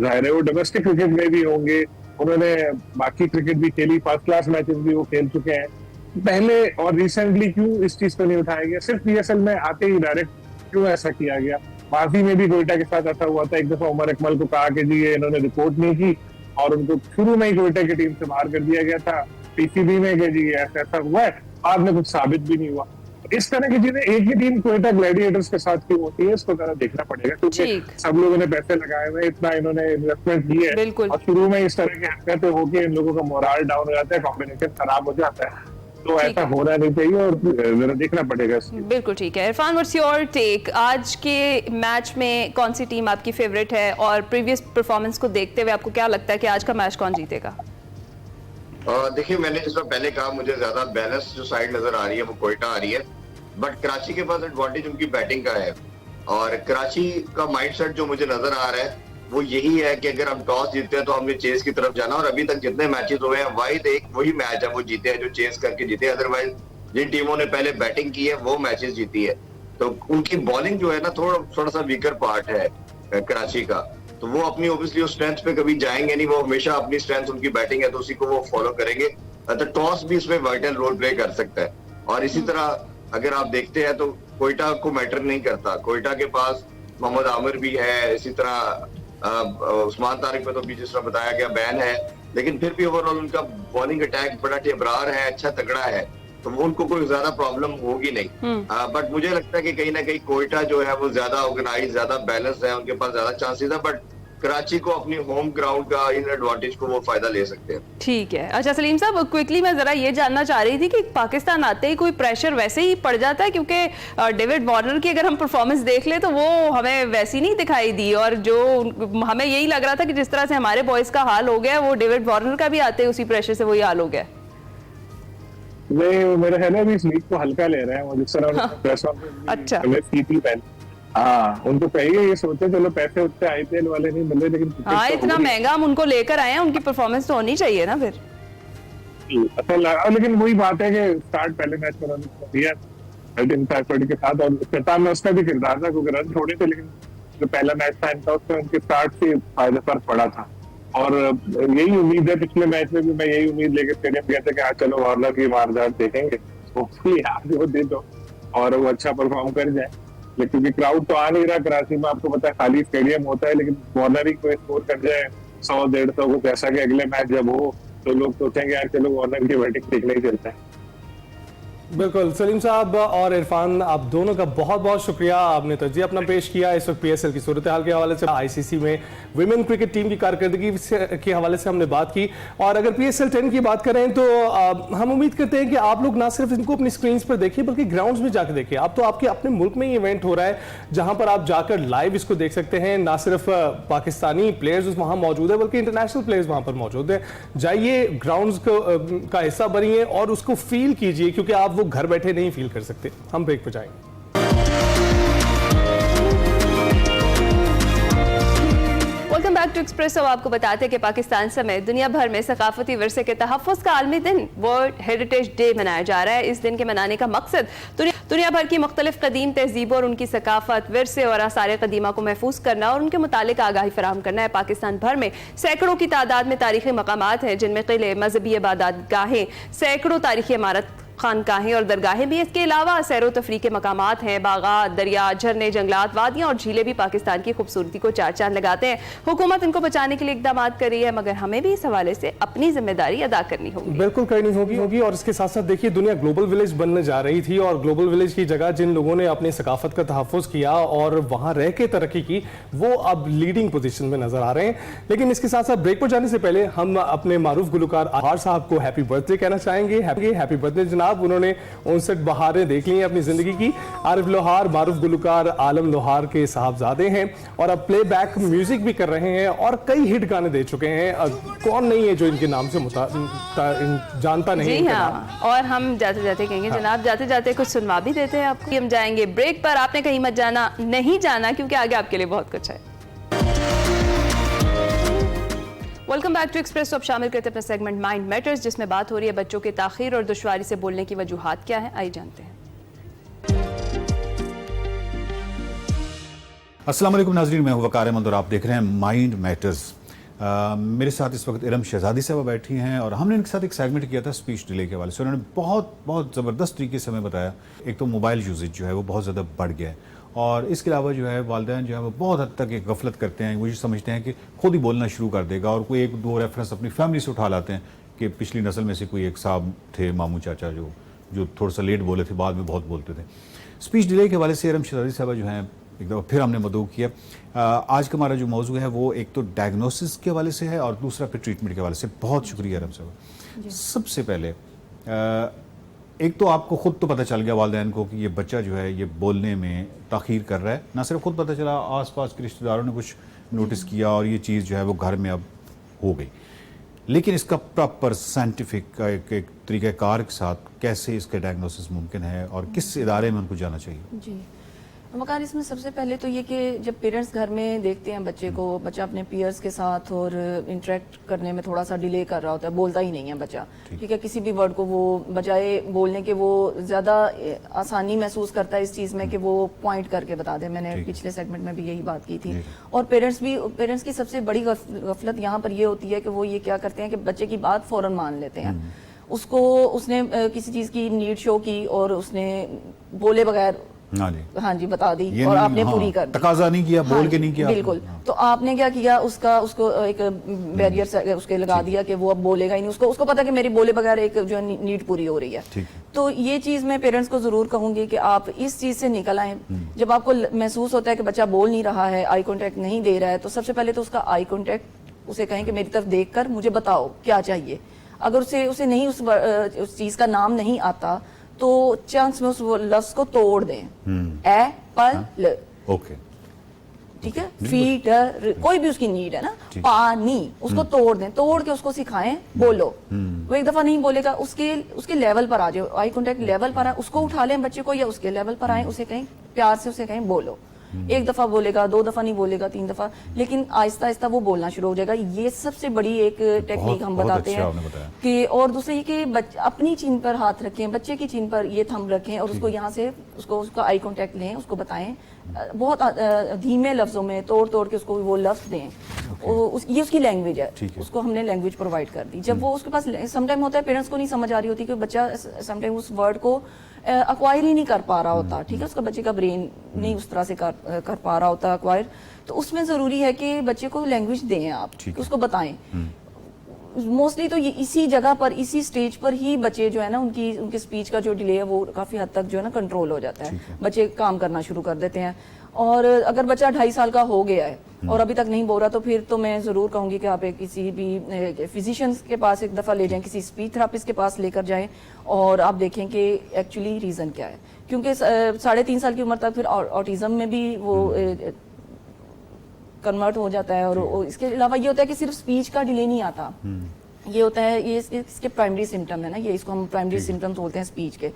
जाहिर है वो डोमेस्टिक क्रिकेट में भी होंगे, उन्होंने बाकी क्रिकेट भी खेली, फर्स्ट क्लास मैचेस भी वो खेल चुके हैं पहले। और रिसेंटली क्यों इस चीज को नहीं उठाया गया? सिर्फ PSL में आते ही डायरेक्ट क्यों ऐसा किया गया? माजी में भी कोयटा के साथ ऐसा हुआ था, एक दफा उमर अकमल को कहा कि जी ये इन्होंने रिपोर्ट नहीं की और उनको शुरू में ही कोयटा की टीम से बाहर कर दिया गया था PCB में कि जी ऐसा ऐसा हुआ है, बाद में कुछ साबित भी नहीं हुआ। इस तरह की चीजें एक ही टीम कोयटा ग्लैडिएटर्स के साथ क्यों होती है, इसको जरा देखना पड़ेगा, क्योंकि सब लोगों ने पैसे लगाए हुए, इतना इन्होंने इन्वेस्टमेंट की है और शुरू में इस तरह की हरकतें होकर इन लोगों का मोरल डाउन हो जाता है, कॉम्बिनेशन खराब हो जाता है। तो ऐसा होना नहीं चाहिए और जरा देखना पड़ेगा।
बिल्कुल ठीक है। Irfan, what's your take? आज के मैच में कौन सी टीम आपकी फेवरेट है और प्रीवियस परफॉर्मेंस को देखते हुए आपको क्या लगता है कि आज का मैच कौन जीतेगा?
देखिए, मैंने जिस पहले कहा, मुझे ज्यादा बैलेंस जो साइड नजर आ रही है वो कोयटा आ रही है, बट कराची के पास एडवांटेज उनकी बैटिंग का है। और कराची का माइंडसेट जो मुझे नजर आ रहा है वो यही है कि अगर हम टॉस जीतते हैं तो हमने चेस की तरफ जाना, और अभी तक जितने मैचेस हुए हैं वाहिद एक वही मैच है वो जीते हैं जो चेस करके जीते हैं। अदरवाइज जिन टीमों ने पहले बैटिंग की है वो मैचेस जीती है। तो उनकी बॉलिंग जो है ना थोड़ा सा वीकर पार्ट है कराची का, तो वो अपनी ऑब्वियसली उस स्ट्रेंथ पे कभी जाएंगे नहीं, वो हमेशा अपनी स्ट्रेंथ उनकी बैटिंग है तो उसी को वो फॉलो करेंगे। तो टॉस भी इसमें वाइटल रोल प्ले कर सकता है। और इसी तरह अगर आप देखते हैं तो कोयटा को मैटर नहीं करता, कोयटा के पास मोहम्मद आमिर भी है, इसी तरह उस्मान तारिक पे तो भी जिस तरह बताया गया बैन है, लेकिन फिर भी ओवरऑल उनका बॉलिंग अटैक बड़ा टेबरार है, अच्छा तगड़ा है, तो वो उनको कोई ज्यादा प्रॉब्लम होगी नहीं। बट मुझे लगता है कि कहीं ना कहीं कोयटा जो है वो ज्यादा ऑर्गेनाइज, ज्यादा बैलेंस है, उनके पास ज्यादा चांसेस है, बट कराची को अपनी होम ग्राउंड का इन एडवांटेज को वो फायदा ले सकते हैं।
ठीक है। अच्छा सलीम साहब, क्विकली मैं जरा ये जानना चाह रही थी कि पाकिस्तान आते ही कोई प्रेशर वैसे ही पड़ जाता है, क्योंकि डेविड वार्नर की अगर हम परफॉर्मेंस देख ले तो वो हमें वैसी नहीं दिखाई दी, और जो हमें यही लग रहा था कि जिस तरह से हमारे बॉयज का हाल हो गया वो डेविड वार्नर का भी आते ही उसी प्रेशर से वही हाल हो गया।
मेरे ख्याल में इस लीग को हल्का ले रहे हैं वो, जिस तरह अच्छा हाँ, उनको चाहिए ये सोचे चलो पैसे उतने IPL वाले नहीं मिल रहे, लेकिन
हाँ इतना महंगा हम उनको लेकर आए हैं, उनकी परफॉर्मेंस तो होनी चाहिए ना फिर।
अच्छा, लेकिन वही बात है कि स्टार्ट पहले मैच में उन्होंने दिया के साथ, और कप्तान में उसका भी किरदार था क्योंकि रन छोड़े थे, लेकिन जो पहला मैच था इनका उसमें उनके स्टार्ट से फायदा फर्क पड़ा था। और यही उम्मीद है, पिछले मैच में भी मैं यही उम्मीद लेके स्टेडियम गया था कि हाँ चलो वार्नर की मारधार देखेंगे, होपफुली आज वो दे दो और वो अच्छा परफॉर्म कर जाए। लेकिन क्राउड तो आ नहीं रहा कराची में, आपको पता है खाली स्टेडियम होता है, लेकिन वार्नर ही कोई स्कोर कर जाए 100-150 कुछ ऐसा कि अगले मैच जब हो तो लोग सोचेंगे यार चलो वार्नर की बैटिंग देखने ही चलता है।
बिल्कुल सलीम साहब और इरफान, आप दोनों का बहुत बहुत शुक्रिया, आपने तजिया अपना पेश किया। इस वक्त PSL की सूरत हाल के हवाले से, ICC में विमेन क्रिकेट टीम की कारकर्दगी के हवाले से हमने बात की। और अगर PSL 10 की बात करें तो हम उम्मीद करते हैं कि आप लोग ना सिर्फ इनको अपनी स्क्रीन पर देखिए बल्कि ग्राउंड्स में जाकर देखिए। अब तो आपके अपने मुल्क में ही इवेंट हो रहा है जहां पर आप जाकर लाइव इसको देख सकते हैं। ना सिर्फ पाकिस्तानी प्लेयर्स वहां मौजूद है बल्कि इंटरनेशनल प्लेयर्स वहां पर मौजूद है। जाइए, ग्राउंड्स का हिस्सा बनिए और उसको फील कीजिए, क्योंकि आप वो घर बैठे नहीं फील कर सकते। हम ब्रेक पे जाएंगे।
To Express. अब आपको बताते हैं कि पाकिस्तान समेत दुनिया भर में सकाफती विरसे के तहफ़्फ़ुज़ का आलमी दिन वर्ल्ड हेरिटेज डे मनाया जा रहा है। इस दिन के मनाने का मकसद दुनिया भर की मुख्तलिफ कदीम तहजीबों और उनकी सकाफत, विरसे और आसार कदीमा को महफूज करना और उनके मुतालिक आगाही फराहम करना है। पाकिस्तान भर में सैकड़ों की तादाद में तारीखी मकामात हैं, जिनमें किले, मजहबी इबादत गाहें, सैकड़ों तारीखी इमारत, खानकाहें और दरगाहें भी। इसके अलावा सैरो तफरी के मकामात हैं, बागात, दरिया, झरने, जंगलात, वादियाँ और झीलें भी पाकिस्तान की खूबसूरती को चार चांद लगाते हैं। हुकूमत इनको बचाने के लिए इकदाम कर रही है, मगर हमें भी इस हवाले से अपनी जिम्मेदारी अदा करनी होगी।
बिल्कुल करनी होगी। और इसके साथ साथ देखिए, दुनिया ग्लोबल विलेज बनने जा रही थी और ग्लोबल विलेज की जगह जिन लोगों ने अपनी सकाफत का तहफ़्फ़ुज़ किया और वहां रह के तरक्की की, वो अब लीडिंग पोजीशन में नजर आ रहे हैं। लेकिन इसके साथ साथ ब्रेक पर जाने से पहले हम अपने मारूफ गुलकार आहार साहब को हैप्पी बर्थडे कहना चाहेंगे। हैप्पी बर्थडे जनाब। उन्होंने 59 बहारें देख ली हैं अपनी जिंदगी की। आरिफ लोहार मारूफ गुलकार आलम लोहार के साहबजादे हैं और अब प्लेबैक म्यूजिक भी कर रहे हैं और कई हिट गाने दे चुके हैं। कौन नहीं है जो इनके नाम से जानता नहीं।
जी हाँ, और हम जाते जाते कहेंगे जनाब, जाते जाते कुछ सुनवा भी देते हैं आपको। हम जाएंगे ब्रेक पर, आपने कहीं मत जाना, नहीं जाना, क्योंकि आगे आपके लिए बहुत कुछ है। Welcome back to Express. अब शामिल करते हैं अपना सेगमेंट माइंड मैटर्स, जिसमें बात हो रही है बच्चों के ताखीर और दुश्वारी से बोलने की वजूहात क्या है। आइए जानते हैं।
अस्सलाम वालेकुम नाज़रीन, मैं हूं वकार अहमद और आप देख रहे हैं माइंड मैटर्स। मेरे साथ इस वक्त इरम शहजादी साहब बैठी हैं और हमने इनके साथ एक सेगमेंट किया था स्पीच डिले के हवाले से। उन्होंने बहुत ज़बरदस्त तरीके से हमें बताया। एक तो मोबाइल यूजेज जो है वो बहुत ज़्यादा बढ़ गया है और इसके अलावा जो है वालिदैन जो है वो बहुत हद तक एक गफलत करते हैं। वो ये समझते हैं कि खुद ही बोलना शुरू कर देगा और कोई एक दो रेफरेंस अपनी फैमिली से उठा लाते हैं कि पिछली नस्ल में से कोई एक साहब थे, मामू चाचा, जो थोड़ा सा लेट बोले थे, बाद में बहुत बोलते थे। स्पीच डिले के हवाले से इरम शहजादी साहब जो हैं एक दफ़ा फिर हमने मदऊ किया। आज का हमारा जो मौजू है वो एक तो डायग्नोसिस के हवाले से है और दूसरा फिर ट्रीटमेंट के हवाले से। बहुत शुक्रिया इरम साहब। सबसे पहले एक तो आपको खुद तो पता चल गया वालिदैन को कि ये बच्चा जो है ये बोलने में ताख़ीर कर रहा है। ना सिर्फ खुद पता चला, आसपास के रिश्तेदारों ने कुछ नोटिस किया और ये चीज़ जो है वो घर में अब हो गई। लेकिन इसका प्रॉपर साइंटिफिक एक तरीक़ाकार के साथ कैसे इसका डायग्नोसिस मुमकिन है और किस इदारे में उनको जाना चाहिए?
जी मकार, इसमें सबसे पहले तो ये कि जब पेरेंट्स घर में देखते हैं बच्चे को, बच्चा अपने पीयर्स के साथ और इंटरेक्ट करने में थोड़ा सा डिले कर रहा होता है, बोलता ही नहीं है बच्चा, ठीक है, किसी भी वर्ड को वो बजाय बोलने के वो ज़्यादा आसानी महसूस करता है इस चीज़ में कि वो पॉइंट करके बता दे। मैंने पिछले सेगमेंट में भी यही बात की थी। और पेरेंट्स की सबसे बड़ी गफलत यहाँ पर ये होती है कि वो ये क्या करते हैं कि बच्चे की बात फ़ौरन मान लेते हैं। उसने किसी चीज़ की नीड शो की और उसने बोले बगैर हाँ जी बता दी और आपने पूरी कर दी,
तकाजा नहीं किया, बोल के नहीं किया।
बिल्कुल। तो आपने क्या किया, उसको एक बैरियर उसके लगा दिया कि वो अब बोलेगा ही नहीं। उसको पता कि मेरी बोले बगैर एक जो नीड पूरी हो रही है। तो ये चीज मैं पेरेंट्स को जरूर कहूंगी कि आप इस चीज से निकल आए। जब आपको महसूस होता है कि बच्चा बोल नहीं रहा है, आई कॉन्टेक्ट नहीं दे रहा है, तो सबसे पहले तो उसका आई कॉन्टेक्ट, उसे कहें कि मेरी तरफ देख कर मुझे बताओ क्या चाहिए। अगर उसे नहीं उस चीज का नाम नहीं आता तो चांस में उस लफ्ज को तोड़ दें। एप्पल,
ओके,
ठीक है, फीडर, कोई भी उसकी नीड है ना, पानी, उसको तोड़ दें, तोड़ के उसको सिखाएं बोलो। वो एक दफा नहीं बोलेगा, उसके लेवल पर आ जाओ, आई कॉन्टेक्ट लेवल पर आए, उसको उठा लें बच्चे को या उसके लेवल पर आए, उसे कहें प्यार से, उसे कहें बोलो। एक दफा बोलेगा, दो दफा नहीं बोलेगा, तीन दफा, लेकिन आहिस्ता आहिस्ता वो बोलना शुरू हो जाएगा। ये सबसे बड़ी एक टेक्निक हम बताते हैं कि, और दूसरी कि अपनी चीन पर हाथ रखें, बच्चे की चीन पर ये थंब रखें और उसको यहाँ से उसका आई कांटेक्ट लें, उसको बताएं बहुत धीमे लफ्जों में, तोड़ तोड़ के उसको वो लफ्ज दें। ये उसकी लैंग्वेज है, उसको हमने लैंग्वेज प्रोवाइड कर दी। जब वो उसके पास समटाइम होता है पेरेंट्स को नहीं समझ आ रही होती कि बच्चा समटाइम उस वर्ड को अक्वायर ही नहीं कर पा रहा होता, ठीक है, उसका बच्चे का ब्रेन नहीं उस तरह से कर पा रहा होता अक्वायर। तो उसमें ज़रूरी है कि बच्चे को लैंग्वेज दें आप, उसको बताएं। मोस्टली तो ये इसी जगह पर, इसी स्टेज पर ही बच्चे जो है ना उनकी स्पीच का जो डिले है वो काफ़ी हद तक जो है ना कंट्रोल हो जाता है, बच्चे काम करना शुरू कर देते हैं। और अगर बच्चा 2.5 साल का हो गया है और अभी तक नहीं बोल रहा, तो फिर तो मैं ज़रूर कहूँगी कि आप किसी भी फिजिशियंस के पास एक दफ़ा ले जाएं, किसी स्पीच थेरापिस्ट के पास लेकर जाएं और आप देखें कि एक्चुअली रीज़न क्या है। क्योंकि 3.5 साल की उम्र तक फिर ऑटिज़म में भी वो कन्वर्ट हो जाता है। और इसके अलावा ये होता है कि सिर्फ स्पीच का डिले नहीं आता, ये होता है, ये इसके प्राइमरी सिम्टम है ना, ये इसको हम प्राइमरी सिम्टम्स बोलते हैं स्पीच के।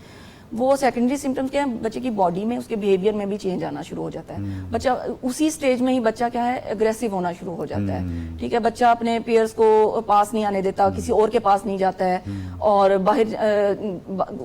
वो सेकेंडरी सिम्टम्स क्या है, बच्चे की बॉडी में, उसके बिहेवियर में भी चेंज आना शुरू हो जाता है। बच्चा उसी स्टेज में ही बच्चा क्या है, एग्रेसिव होना शुरू हो जाता है। ठीक है, बच्चा अपने पेयर्स को पास नहीं आने देता, किसी और के पास नहीं जाता है, और बाहर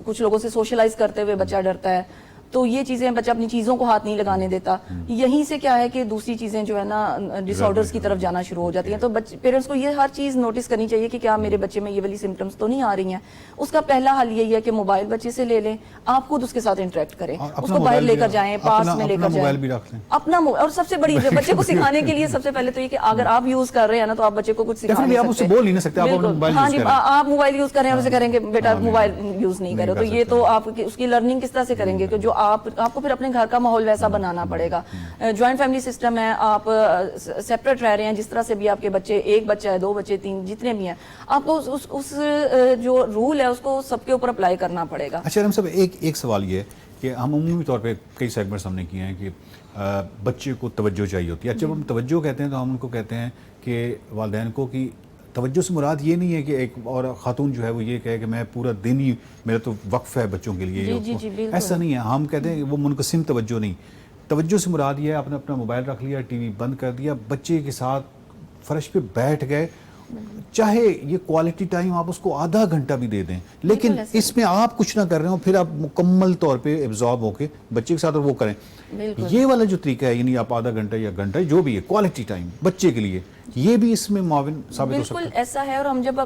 कुछ लोगों से सोशलाइज करते हुए बच्चा डरता है। तो ये चीजें, बच्चा अपनी चीजों को हाथ नहीं लगाने देता। यहीं से क्या है कि दूसरी चीजें जो है ना डिसऑर्डर्स की तरफ जाना शुरू हो जाती हैं। तो पेरेंट्स को ये हर चीज नोटिस करनी चाहिए कि क्या मेरे बच्चे में ये वाली सिम्टम्स तो नहीं आ रही हैं। उसका पहला हल यही है कि मोबाइल बच्चे से ले लें, आप खुद उसके साथ इंटरेक्ट करें, उसको बाहर लेकर जाएं, पास में लेकर जाएं, अपना और सबसे बड़ी बच्चे को सिखाने के लिए सबसे पहले तो ये कि अगर आप यूज कर रहे हैं ना, तो आप बच्चे को कुछ सिखा नहीं सकते,
बोल नहीं सकते।
हाँ जी, आप मोबाइल यूज कर रहे हैं, उसे करेंगे बेटा मोबाइल यूज नहीं करो, तो ये तो आप उसकी लर्निंग किस तरह से करेंगे कि जो आपको फिर अपने घर का माहौल वैसा बनाना पड़ेगा। जॉइंट फैमिली सिस्टम है, आप सेपरेट रह रहे हैं, जिस तरह से भी आपके बच्चे, एक बच्चा है, 2 बच्चे, 3, जितने भी हैं, आपको उस जो रूल है उसको सबके ऊपर अप्लाई करना पड़ेगा।
अच्छा हम सब एक सवाल ये है कि हम उम्मीद तौर पे कई सेगमेंट्स हमने किए हैं कि बच्चे को तवज्जो चाहिए होती है। जब हम तवज्जो कहते हैं तो हम उनको कहते हैं कि वालिदैन को कि तवज्जो से मुराद ये नहीं है कि एक और खातून जो है वो ये कहे कि मैं पूरा दिन ही, मेरा तो वक्फ है बच्चों के लिए,
जी,
ऐसा नहीं है। हम कहते हैं कि वो मुनक़सिम तवज्जो नहीं, तवज्जो से मुराद ये है आपने अपना मोबाइल रख लिया, टीवी बंद कर दिया, बच्चे के साथ फर्श पे बैठ गए, चाहे ये क्वालिटी टाइम आप उसको आधा घंटा भी दे दें, लेकिन इसमें आप कुछ ना कर रहे हो, फिर आप मुकम्मल तौर पे एब्जॉर्ब होके बच्चे के साथ और वो करें। ये वाला जो तरीका है, यानी आप आधा घंटा या घंटा जो भी है क्वालिटी टाइम बच्चे के लिए, ये भी इसमें मुआविन साबित हो सकता है।
बिल्कुल ऐसा है। और हम जब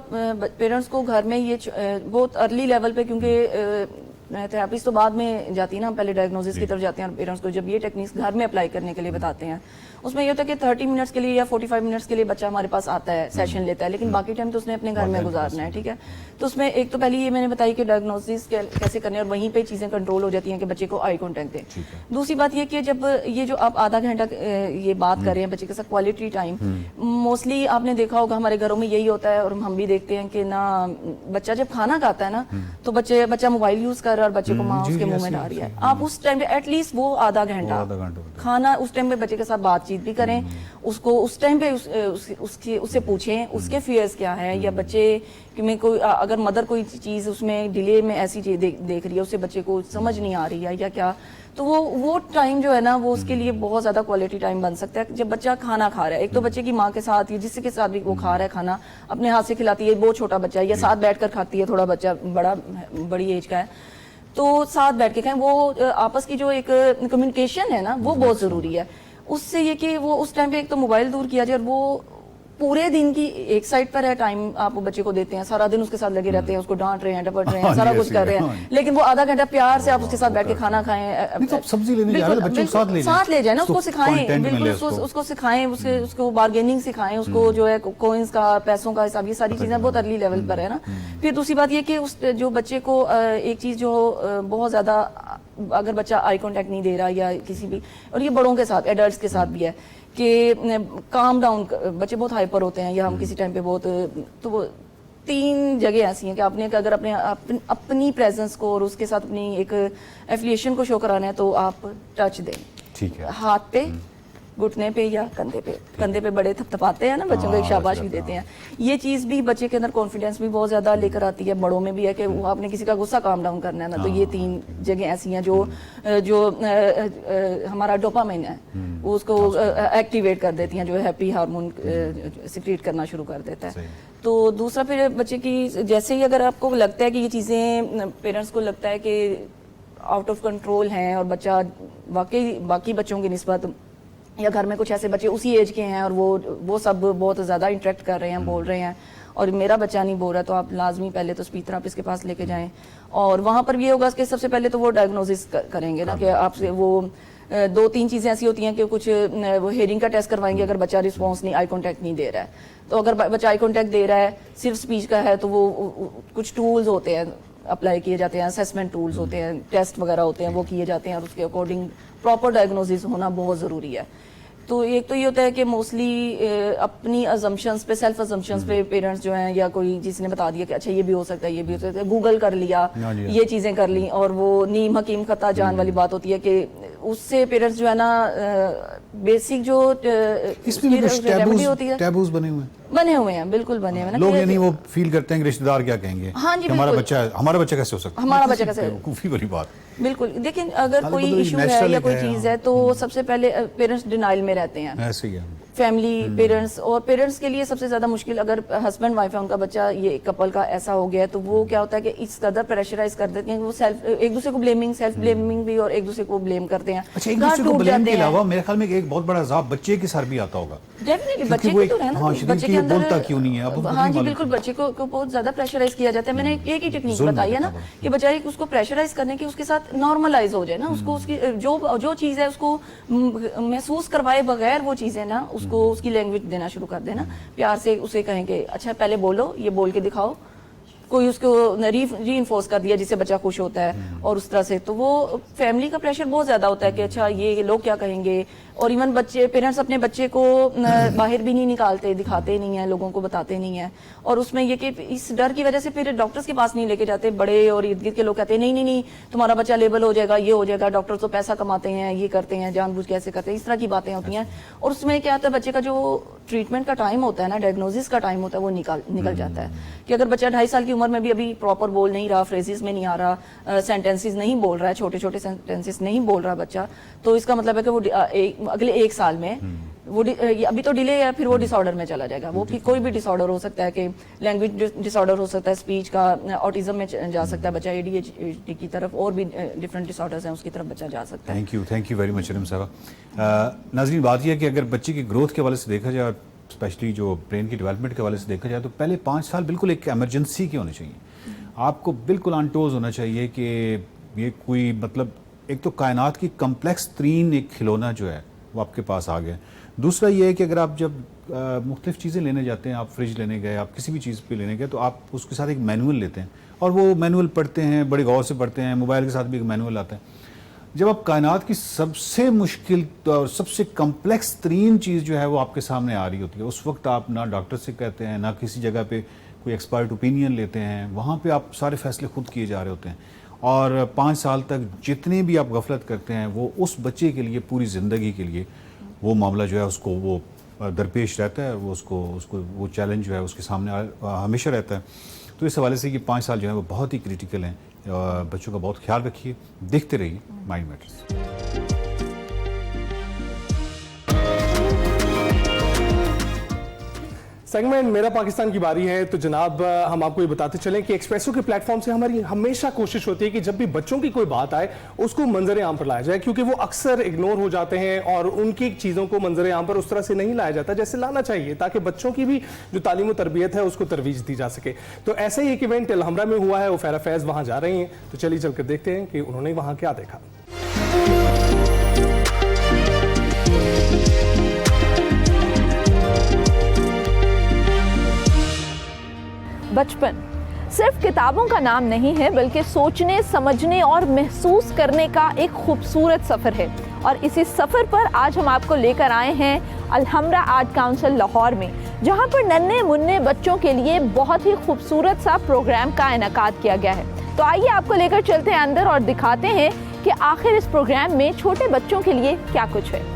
पेरेंट्स को घर में ये बहुत अर्ली लेवल पे, क्योंकि थेरेपीज तो बाद में जाती है ना, हम पहले डायग्नोसिस की तरफ जाते हैं, और पेरेंट्स को जब ये टेक्निक्स घर में अप्लाई करने के लिए बताते हैं, उसमें ये होता है कि 30 मिनट्स के लिए या 45 मिनट्स के लिए बच्चा हमारे पास आता है, सेशन लेता है, लेकिन बाकी टाइम तो उसने अपने घर में गुजारना है। ठीक है, तो उसमें एक तो पहले ये मैंने बताई कि डायग्नोसिस कैसे करने, और वहीं पे चीजें कंट्रोल हो जाती हैं कि बच्चे को आई कॉन्टैक्ट दें। दूसरी बात ये कि जब ये जो आप आधा घंटा ये बात कर रहे हैं बच्चे के साथ क्वालिटी टाइम, मोस्टली आपने देखा होगा हमारे घरों में यही होता है, और हम भी देखते हैं कि ना बच्चा जब खाना खाता है ना, तो बच्चा मोबाइल यूज कर रहा है और बच्चे को माँ उसके मुंह में डाल रही है। आप उस टाइम पे एटलीस्ट वो आधा घंटा खाना, उस टाइम पे बच्चे के साथ बातचीत भी करें, उसको उस टाइम पे उससे पूछें उसके फियर्स क्या है, या बच्चे में कोई अगर मदर कोई चीज उसमें डिले में ऐसी चीज देख रही है, उससे बच्चे को समझ नहीं आ रही है या क्या, तो वो टाइम जो है ना, वो उसके लिए बहुत ज्यादा क्वालिटी टाइम बन सकता है। जब बच्चा खाना खा रहा है, एक तो बच्चे की माँ के साथ या जिसके साथ भी वो खा रहा है खाना, अपने हाथ से खिलाती है, बहुत छोटा बच्चा है, या साथ बैठकर खाती है, थोड़ा बच्चा बड़ी एज का है, तो साथ बैठ के खाएं। वो आपस की जो एक कम्युनिकेशन है ना, वो बहुत जरूरी है। उससे ये कि वो उस टाइम पे एक तो मोबाइल दूर किया जाए, और वो पूरे दिन की एक साइड पर है टाइम आप बच्चे को देते हैं, सारा दिन उसके साथ लगे रहते हैं, उसको डांट रहे हैं, डपट रहे हैं, सारा कुछ कर रहे हैं, लेकिन वो आधा घंटा प्यार से आप उसके साथ बैठ के खाना खाएं,
तो सब्जी लेने जा रहे हैं, बच्चों को साथ ले
जाए ना, उसको सिखाएं, बिल्कुल उसको सिखाएं, उसको बार्गेनिंग सिखाएं, उसको जो है कॉइंस का, पैसों का हिसाब, ये सारी चीजें बहुत अर्ली लेवल पर है ना। फिर दूसरी बात ये कि उस जो बच्चे को एक चीज जो बहुत ज्यादा, अगर बच्चा आई कॉन्टैक्ट नहीं दे रहा या किसी भी, और ये बड़ों के साथ, एडल्ट्स के साथ भी है कि काम डाउन, बच्चे बहुत हाइपर होते हैं, या हम किसी टाइम पे बहुत, तो वो 3 जगह ऐसी हैं कि आपने अगर अपनी प्रेजेंस को और उसके साथ अपनी एक एफिलिएशन को शो कराना है, तो आप टच दें,
ठीक है,
हाथ पे, घुटने पे या कंधे पे बड़े थपथपाते हैं ना, बच्चों को एक शाबाश भी देते हैं। ये चीज भी बच्चे के अंदर कॉन्फिडेंस भी बहुत ज्यादा लेकर आती है। बड़ों में भी है कि वो आपने किसी का गुस्सा काम डाउन करना है ना, तो ये 3 जगह ऐसी हैं जो हमारा डोपामाइन है उसको एक्टिवेट कर देती हैं, जो हैप्पी हार्मोन सिक्रीट करना शुरू कर देता है। तो दूसरा फिर बच्चे की, जैसे ही अगर आपको लगता है कि ये चीजें, पेरेंट्स को लगता है कि आउट ऑफ कंट्रोल हैं, और बच्चा वाकई बाकी बच्चों की निस्बत, या घर में कुछ ऐसे बच्चे उसी एज के हैं और वो सब बहुत ज़्यादा इंटरेक्ट कर रहे हैं, बोल रहे हैं, और मेरा बच्चा नहीं बोल रहा, तो आप लाजमी पहले तो स्पीच थेरेपिस्ट के पास लेके जाएं। और वहाँ पर भी ये होगा कि सबसे पहले तो वो डायग्नोसिस करेंगे ना, कि आपसे वो 2-3 चीज़ें ऐसी होती हैं कि कुछ वो हेयरिंग का टेस्ट करवाएंगे, अगर बच्चा रिस्पॉन्स नहीं, आई कॉन्टैक्ट नहीं दे रहा है, तो अगर बच्चा आई कॉन्टैक्ट दे रहा है, सिर्फ स्पीच का है, तो वो कुछ टूल्स होते हैं अप्लाई किए जाते हैं, असेसमेंट टूल्स होते हैं, टेस्ट वगैरह होते हैं, वो किए जाते हैं, और उसके अकॉर्डिंग प्रॉपर डायग्नोसिस होना बहुत ज़रूरी है। तो एक तो ये होता है कि मोस्टली अपनी अजम्पशंस पे, सेल्फ अजम्पशंस पे पेरेंट्स जो हैं, या कोई जिसने बता दिया कि अच्छा ये भी हो सकता है, ये भी हो सकता है, गूगल कर लिया, ये चीज़ें कर ली, और वो नीम हकीम खता जान वाली बात होती है कि उससे पेरेंट्स जो है ना बेसिक जो
इसमें भी कुछ
रेमेडी होती है
टैबूज बने हुए हैं,
बिल्कुल बने हुए हैं ना
लोग
कि-
यानी वो फील करते हैं कि रिश्तेदार क्या कहेंगे
हाँ जी,
कि हमारा
बिल्कुल।
बच्चा कैसे हो सकता है,
हमारा बच्चा कैसे
बेवकूफ़ी वाली बात।
बिल्कुल। देखिए अगर
हाँ,
कोई
मतलब
इशू है
natural
या
एक
कोई
है,
चीज़
हाँ।
है तो सबसे पहले पेरेंट्स डिनाइल में रहते हैं,
ऐसे ही है।
Family parents. और पेरेंट्स के लिए सबसे ज्यादा मुश्किल, अगर हस्बैंड वाइफ है, उनका बच्चा ये कपल का ऐसा हो गया है तो वो क्या होता है कि इस कदर प्रेशराइज कर देते हैं कि वो एक दूसरे को सेल्फ ब्लेमिंग भी, और एक दूसरे को ब्लेम करते हैं।
अच्छा, एक
घर
दूसरे को
टूट
ब्लेम
जाते
के
हैं।
अलावा मेरे ख्याल में एक बहुत बड़ा अज़ाब बच्चे के सर भी आता होगा।
डेफिनेटली
क्योंकि
बच्चे
वो
को
एक-
तो है ना,
हाँ, शरीर
बच्चे
की
के अंदर
बोलता क्यों नहीं है, अब उनको
हाँ
नहीं
जी
मालूम।
बिल्कुल, बच्चे को बहुत ज्यादा प्रेशराइज किया जाता है। मैंने एक ही टेक्निक
जुल्म
बताई है
होता
ना
है।
कि बजाय उसको प्रेशराइज करने की उसके साथ नॉर्मलाइज हो जाए ना, उसको उसकी जो चीज है उसको महसूस करवाए बगैर वो चीजें ना उसको उसकी लैंग्वेज देना शुरू कर देना। प्यार से उसे कहेंगे अच्छा पहले बोलो, ये बोल के दिखाओ, कोई उसको री-इन्फोर्स कर दिया जिससे बच्चा खुश होता है। और उस तरह से तो वो फैमिली का प्रेशर बहुत ज्यादा होता है कि अच्छा ये लोग क्या कहेंगे। और इवन बच्चे पेरेंट्स अपने बच्चे को बाहर भी नहीं निकालते, दिखाते नहीं है, लोगों को बताते नहीं है। और उसमें ये कि इस डर की वजह से फिर डॉक्टर्स के पास नहीं लेके जाते। बड़े और इर्द गिर्द के लोग कहते हैं नहीं तुम्हारा बच्चा लेबल हो जाएगा, ये हो जाएगा, डॉक्टर तो पैसा कमाते हैं, ये करते हैं, जानबूझ के ऐसे करते हैं, इस तरह की बातें होती हैं। और उसमें क्या होता है, बच्चे का जो ट्रीटमेंट का टाइम होता है ना, डायग्नोसिस का टाइम होता है, वो निकल जाता है। कि अगर बच्चा 2.5 साल की उम्र में भी अभी प्रॉपर बोल नहीं रहा, फ्रेजेस में नहीं आ रहा, सेंटेंसेस नहीं बोल रहा है, छोटे छोटे सेंटेंसेस नहीं बोल रहा बच्चा, तो इसका मतलब है कि वो अगले 1 साल में वो अभी तो डिले है, फिर वो डिसऑर्डर में चला जाएगा। वो कोई भी डिसऑर्डर हो सकता है, कि लैंग्वेज डिसऑर्डर हो सकता है, स्पीच का, ऑटिज्म में जा सकता है बच्चा, ADHD की तरफ, और भी डिफरेंट डिसऑर्डर्स हैं उसकी तरफ बच्चा जा सकता है।
Thank you very much Iram साहबा। नाज़रीन, बात यह है कि अगर बच्चे की ग्रोथ के हवाले से देखा जाए, स्पेशली जो ब्रेन की डेवलपमेंट के हवाले से देखा जाए, तो पहले 5 साल बिल्कुल एक एमरजेंसी के होने चाहिए। आपको बिल्कुल अनटोज होना चाहिए कि ये कोई मतलब एक तो कायनात की कम्प्लेक्स तरीन एक खिलौना जो है वो आपके पास आ गया। दूसरा ये है कि अगर आप जब मुख्तलिफ चीज़ें लेने जाते हैं, आप फ्रिज लेने गए, आप किसी भी चीज़ पे लेने गए, तो आप उसके साथ एक मैनुअल लेते हैं और वो मैनुअल पढ़ते हैं, बड़े गौर से पढ़ते हैं। मोबाइल के साथ भी एक मैनुअल आता है। जब आप कायनात की सबसे मुश्किल और सबसे कम्प्लेक्स तरीन चीज़ जो है वो आपके सामने आ रही होती है, उस वक्त आप ना डॉक्टर से कहते हैं, ना किसी जगह पे कोई एक्सपर्ट ओपिनियन लेते हैं, वहाँ पे आप सारे फैसले खुद किए जा रहे होते हैं। और 5 साल तक जितने भी आप गफलत करते हैं, वो उस बच्चे के लिए पूरी ज़िंदगी के लिए वो मामला जो है उसको वो दरपेश रहता है, वो उसको वो चैलेंज जो है उसके सामने हमेशा रहता है। तो इस हवाले से ये 5 साल जो है वो बहुत ही क्रिटिकल हैं। बच्चों का बहुत ख्याल रखिए, देखते रहिए माइंड मैटर्स।
सेगमेंट मेरा पाकिस्तान की बारी है। तो जनाब हम आपको ये बताते चलें कि एक्सप्रेसो के प्लेटफॉर्म से हमारी हमेशा कोशिश होती है कि जब भी बच्चों की कोई बात आए उसको मंजर आम पर लाया जाए, क्योंकि वो अक्सर इग्नोर हो जाते हैं और उनकी चीज़ों को मंजर आम पर उस तरह से नहीं लाया जाता जैसे लाना चाहिए, ताकि बच्चों की भी जो तालीम और तरबियत है उसको तरवीज दी जा सके। तो ऐसा ही एक इवेंट अलहमरा में हुआ है, उफैरा फैज़ वहाँ जा रही हैं, तो चलिए चल कर देखते हैं कि उन्होंने वहाँ क्या देखा।
बचपन सिर्फ किताबों का नाम नहीं है, बल्कि सोचने, समझने और महसूस करने का एक खूबसूरत सफ़र है। और इसी सफ़र पर आज हम आपको लेकर आए हैं अलहमरा आर्ट काउंसिल लाहौर में, जहां पर नन्हे मुन्ने बच्चों के लिए बहुत ही खूबसूरत सा प्रोग्राम का इनेकाद किया गया है। तो आइए आपको लेकर चलते हैं अंदर और दिखाते हैं कि आखिर इस प्रोग्राम में छोटे बच्चों के लिए क्या कुछ है।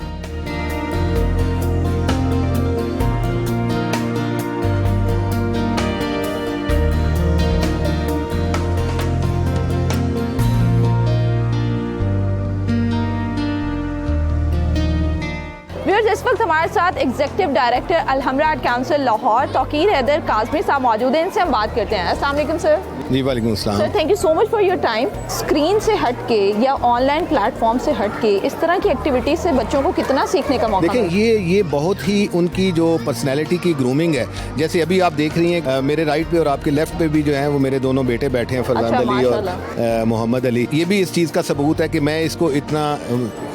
इस वक्त हमारे साथ executive director Alhamra art council Lahore Tauqeer Haider Kazmi साहब मौजूद हैं। इनसे हम बात करते हैं। अस्सलाम वालेकुम सर।
जी वालेकुम अस्सलाम।
Sir thank you so much for your time. Screen से हटके या ऑनलाइन प्लेटफॉर्म से हटके इस तरह की एक्टिविटीज से बच्चों को कितना सीखने का मौका
देखें, ये बहुत ही उनकी जो पर्सनैलिटी की ग्रूमिंग है। जैसे अभी आप देख रही हैं मेरे राइट पे और आपके लेफ्ट पे भी जो है वो मेरे दोनों बेटे बैठे हैं, फरजान अली और मोहम्मद अली। ये भी इस चीज़ का सबूत है कि मैं इसको इतना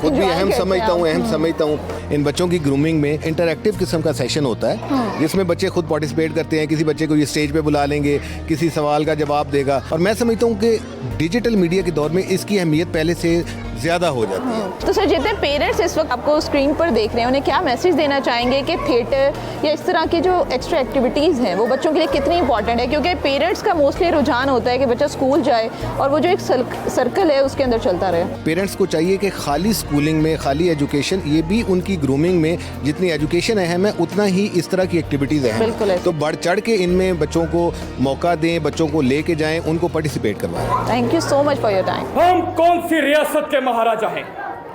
खुद भी अहम समझता हूँ। इन बच्चों की ग्रूमिंग में इंटरैक्टिव किस्म का सेशन होता है जिसमें बच्चे खुद पार्टिसिपेट करते हैं। किसी बच्चे को ये स्टेज पे बुला लेंगे, किसी सवाल का जवाब देगा। और मैं समझता हूँ कि डिजिटल मीडिया के दौर में इसकी अहमियत पहले से ज़्यादा हो जाती है।
तो सर जितने पेरेंट्स इस वक्त आपको स्क्रीन पर देख रहे हैं उन्हें क्या मैसेज देना चाहेंगे कि थिएटर या इस तरह की जो एक्स्ट्रा एक्टिविटीज़ हैं वो बच्चों के लिए कितनी इंपॉर्टेंट है, क्योंकि पेरेंट्स का मोस्टली रुझान होता है कि बच्चा स्कूल जाए और वो जो एक सर्कल है उसके अंदर चलता रहे।
पेरेंट्स को चाहिए कि खाली स्कूलिंग में, खाली एजुकेशन, ये भी उनकी ग्रूमिंग में जितनी एजुकेशन अहम है उतना ही इस तरह की एक्टिविटीज़ अहम
बिल्कुल
है।
ऐसे।
तो बढ़ चढ़ के इनमें बच्चों को मौका दें, बच्चों को लेके जाएं, उनको पार्टिसिपेट करवाएं।
Thank you so much for your time.
हम कौन सी रियासत के महाराजा हैं?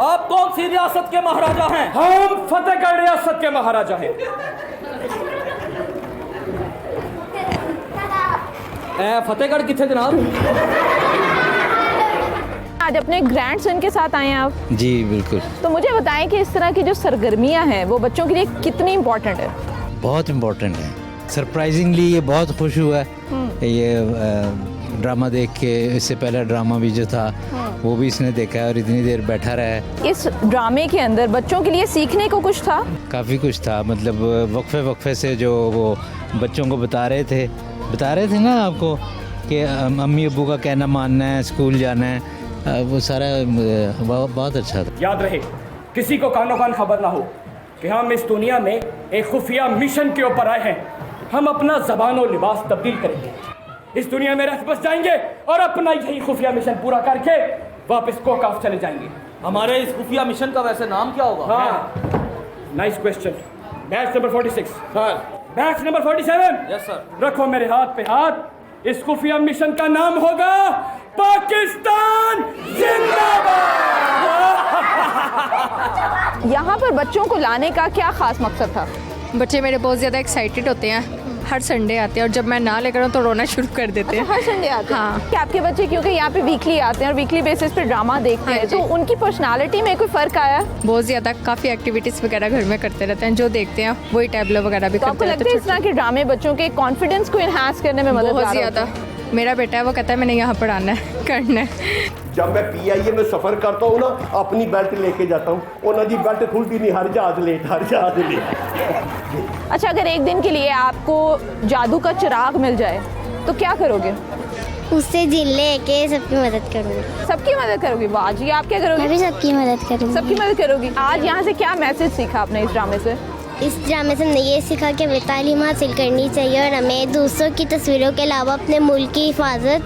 आप कौन सी रियासत के महाराजा हैं?
हम फतेहगढ़ रियासत के महाराजा हैं।
फतेहगढ़ किथे जनाब?
आज अपने ग्रैंडसन के साथ आए हैं आप?
जी बिल्कुल।
तो मुझे बताएं कि इस तरह की जो सरगर्मियां हैं वो बच्चों के लिए कितनी इम्पोर्टेंट है?
बहुत इम्पोर्टेंट है। सरप्राइजिंगली ये बहुत खुश हुआ है ये ड्रामा देख के। इससे पहले ड्रामा भी जो था वो भी इसने देखा है और इतनी देर बैठा रहा है।
इस ड्रामे के अंदर बच्चों के लिए सीखने को कुछ था?
काफ़ी कुछ था, मतलब वक्फे से जो वो बच्चों को बता रहे थे ना आपको कि अम्मी अब्बू का कहना मानना है, स्कूल जाना है, वो सारा बहुत अच्छा था।
याद रहे, किसी को कानो कान खबर ना हो कि हम इस दुनिया में एक खुफिया मिशन के ऊपर आए हैं। हम अपना ज़बान और लिबास तब्दील करेंगे, इस दुनिया में रह बस जाएंगे और अपना यही खुफिया मिशन पूरा करके वापस कोकाफ चले जाएंगे।
हमारे इस खुफिया मिशन का वैसे नाम क्या होगा?
हाँ, nice question. Batch number 46
sir.
Batch number 47
yes sir.
रखो मेरे हाथ पे हाथ। इस खुफिया मिशन का नाम होगा पाकिस्तान जिंदाबाद।
यहाँ पर बच्चों को लाने का क्या खास मकसद था?
बच्चे मेरे बहुत ज़्यादा एक्साइटेड होते हैं, हर संडे आते हैं और जब मैं ना लेकर आऊँ तो रोना शुरू कर देते हैं।
हर संडे आते हैं?
हाँ।
कि आपके बच्चे क्योंकि यहाँ पे वीकली आते हैं और वीकली बेसिस पे ड्रामा देखते हैं, तो उनकी पर्सनालिटी में कोई फ़र्क आया?
बहुत ज़्यादा, काफ़ी एक्टिविटीज़ वगैरह घर में करते रहते हैं, जो देखते हैं वही टैबलो वगैरह भी
तो आपको
करते
लगता है इस तरह के ड्रामे बच्चों के कॉन्फिडेंस को इन्हांस करने में मदद
बहुत ज़्यादा। मेरा बेटा है, वो कहता है मैंने यहाँ पर आना है, करना है।
जब मैं PIA में सफ़र करता हूँ ना, अपनी बेल्ट लेके जाता हूँ, उन्होंने जी बेल्ट खुलती नहीं, हर जहाज लेट।
अच्छा, अगर एक दिन के लिए आपको जादू का चिराग मिल जाए तो क्या करोगे?
उससे दिल लेके सबकी मदद करूँगी।
सबकी मदद करोगी? वाह जी, आप क्या करोगी?
मैं भी सबकी मदद करूँगी।
सबकी मदद करोगी। आज यहाँ से क्या मैसेज सीखा आपने इस ड्रामे से?
इस ड्रामे से हमने ये सीखा कि हमें तालीम हासिल करनी चाहिए और हमें दूसरों की तस्वीरों के अलावा अपने मुल्क की हिफाजत,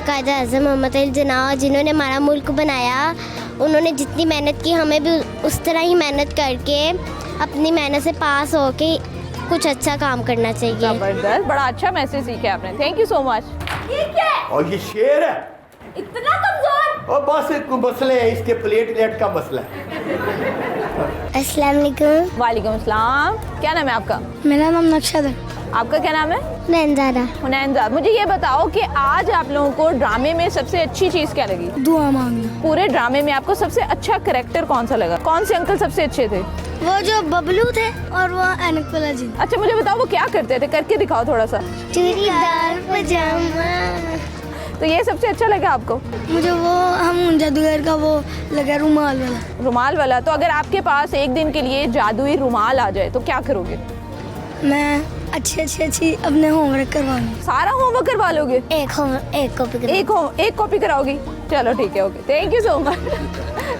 कायद आज़म मोहम्मद अली जिन्ना जिन्होंने हमारा मुल्क बनाया, उन्होंने जितनी मेहनत की हमें भी उस तरह ही मेहनत करके अपनी मेहनत से पास होके कुछ अच्छा काम करना चाहिए।
जबरदस्त, बड़ा अच्छा मैसेज सीखा आपने। Thank you so much.
और ये शेर है
इतना कमजोर।
और बस एक मसले है, इसके प्लेटलेट का मसला है।
अस्सलाम वालेकुम।
वालेकुम अस्सलाम। क्या नाम है आपका?
मेरा नाम नक्शद है।
आपका क्या नाम है?
नैनज़ादा।
हुनैनज़ाद। मुझे ये बताओ कि आज आप लोगों को ड्रामे में सबसे अच्छी चीज़ क्या लगी?
दुआ मांगना।
पूरे ड्रामे में आपको सबसे अच्छा कैरेक्टर कौन सा लगा? कौन से अंकल सबसे अच्छे थे?
वो जो बबलू थे और वो ऐनक वाला जी।
अच्छा, मुझे बताओ वो क्या करते थे, करके दिखाओ थोड़ा सा।
चूड़ीदार पजामा।
तो ये सबसे अच्छा लगा आपको?
मुझे वो हम जादूगर का वो लगा रुमाल वाला।
रुमाल वाला। तो अगर आपके पास एक दिन के लिए जादुई रुमाल आ जाए तो क्या करोगे?
मैं अच्छी अपने होमवर्क करवाऊंगी।
सारा होमवर्क करवा लोगे? एक कॉपी कराओगी? चलो ठीक है, okay, thank you so much.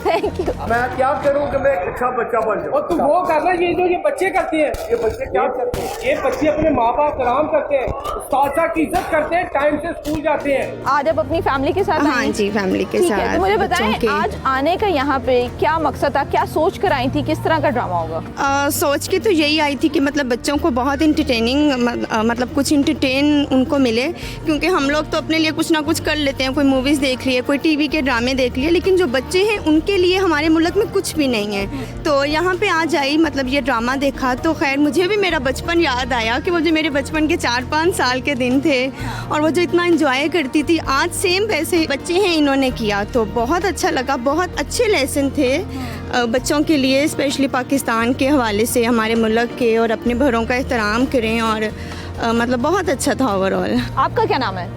Thank you.
मैं क्या करूँ कि मैं एक अच्छा बच्चा बन जाऊँ?
और तू वो करना, ये जो ये बच्चे करते हैं, ये बच्चे क्या करते हैं? ये बच्चे अपने माँ बाप का काम करते हैं, उस्ताद की इज्जत करते हैं, टाइम से स्कूल जाते हैं।
आज आप अपनी फैमिली के साथ?
हाँ जी, फैमिली के साथ।
तो मुझे बताएं आज आने का यहाँ पे क्या मकसद था, क्या सोच कर आई थी, किस तरह का ड्रामा होगा?
सोच के तो यही आई थी कि मतलब बच्चों को बहुत इंटरटेनिंग, मतलब कुछ इंटरटेन उनको मिले, क्योंकि हम लोग तो अपने लिए कुछ ना कुछ कर लेते हैं, कोई मूवीज़ देख लिए, कोई टीवी के ड्रामे देख लिए, लेकिन जो बच्चे हैं उनके लिए हमारे मुल्क में कुछ भी नहीं है। तो यहाँ पे आज आई, मतलब ये ड्रामा देखा तो खैर मुझे भी मेरा बचपन याद आया कि वो जो मेरे बचपन के 4-5 साल के दिन थे और वो जो इतना एंजॉय करती थी, आज सेम वैसे बच्चे हैं इन्होंने किया, तो बहुत अच्छा लगा। बहुत अच्छे लेसन थे बच्चों के लिए, स्पेशली पाकिस्तान के हवाले से, हमारे मुल्क के, और अपने बड़ों का एहतराम करें, और मतलब बहुत अच्छा था ओवरऑल।
आपका क्या नाम है?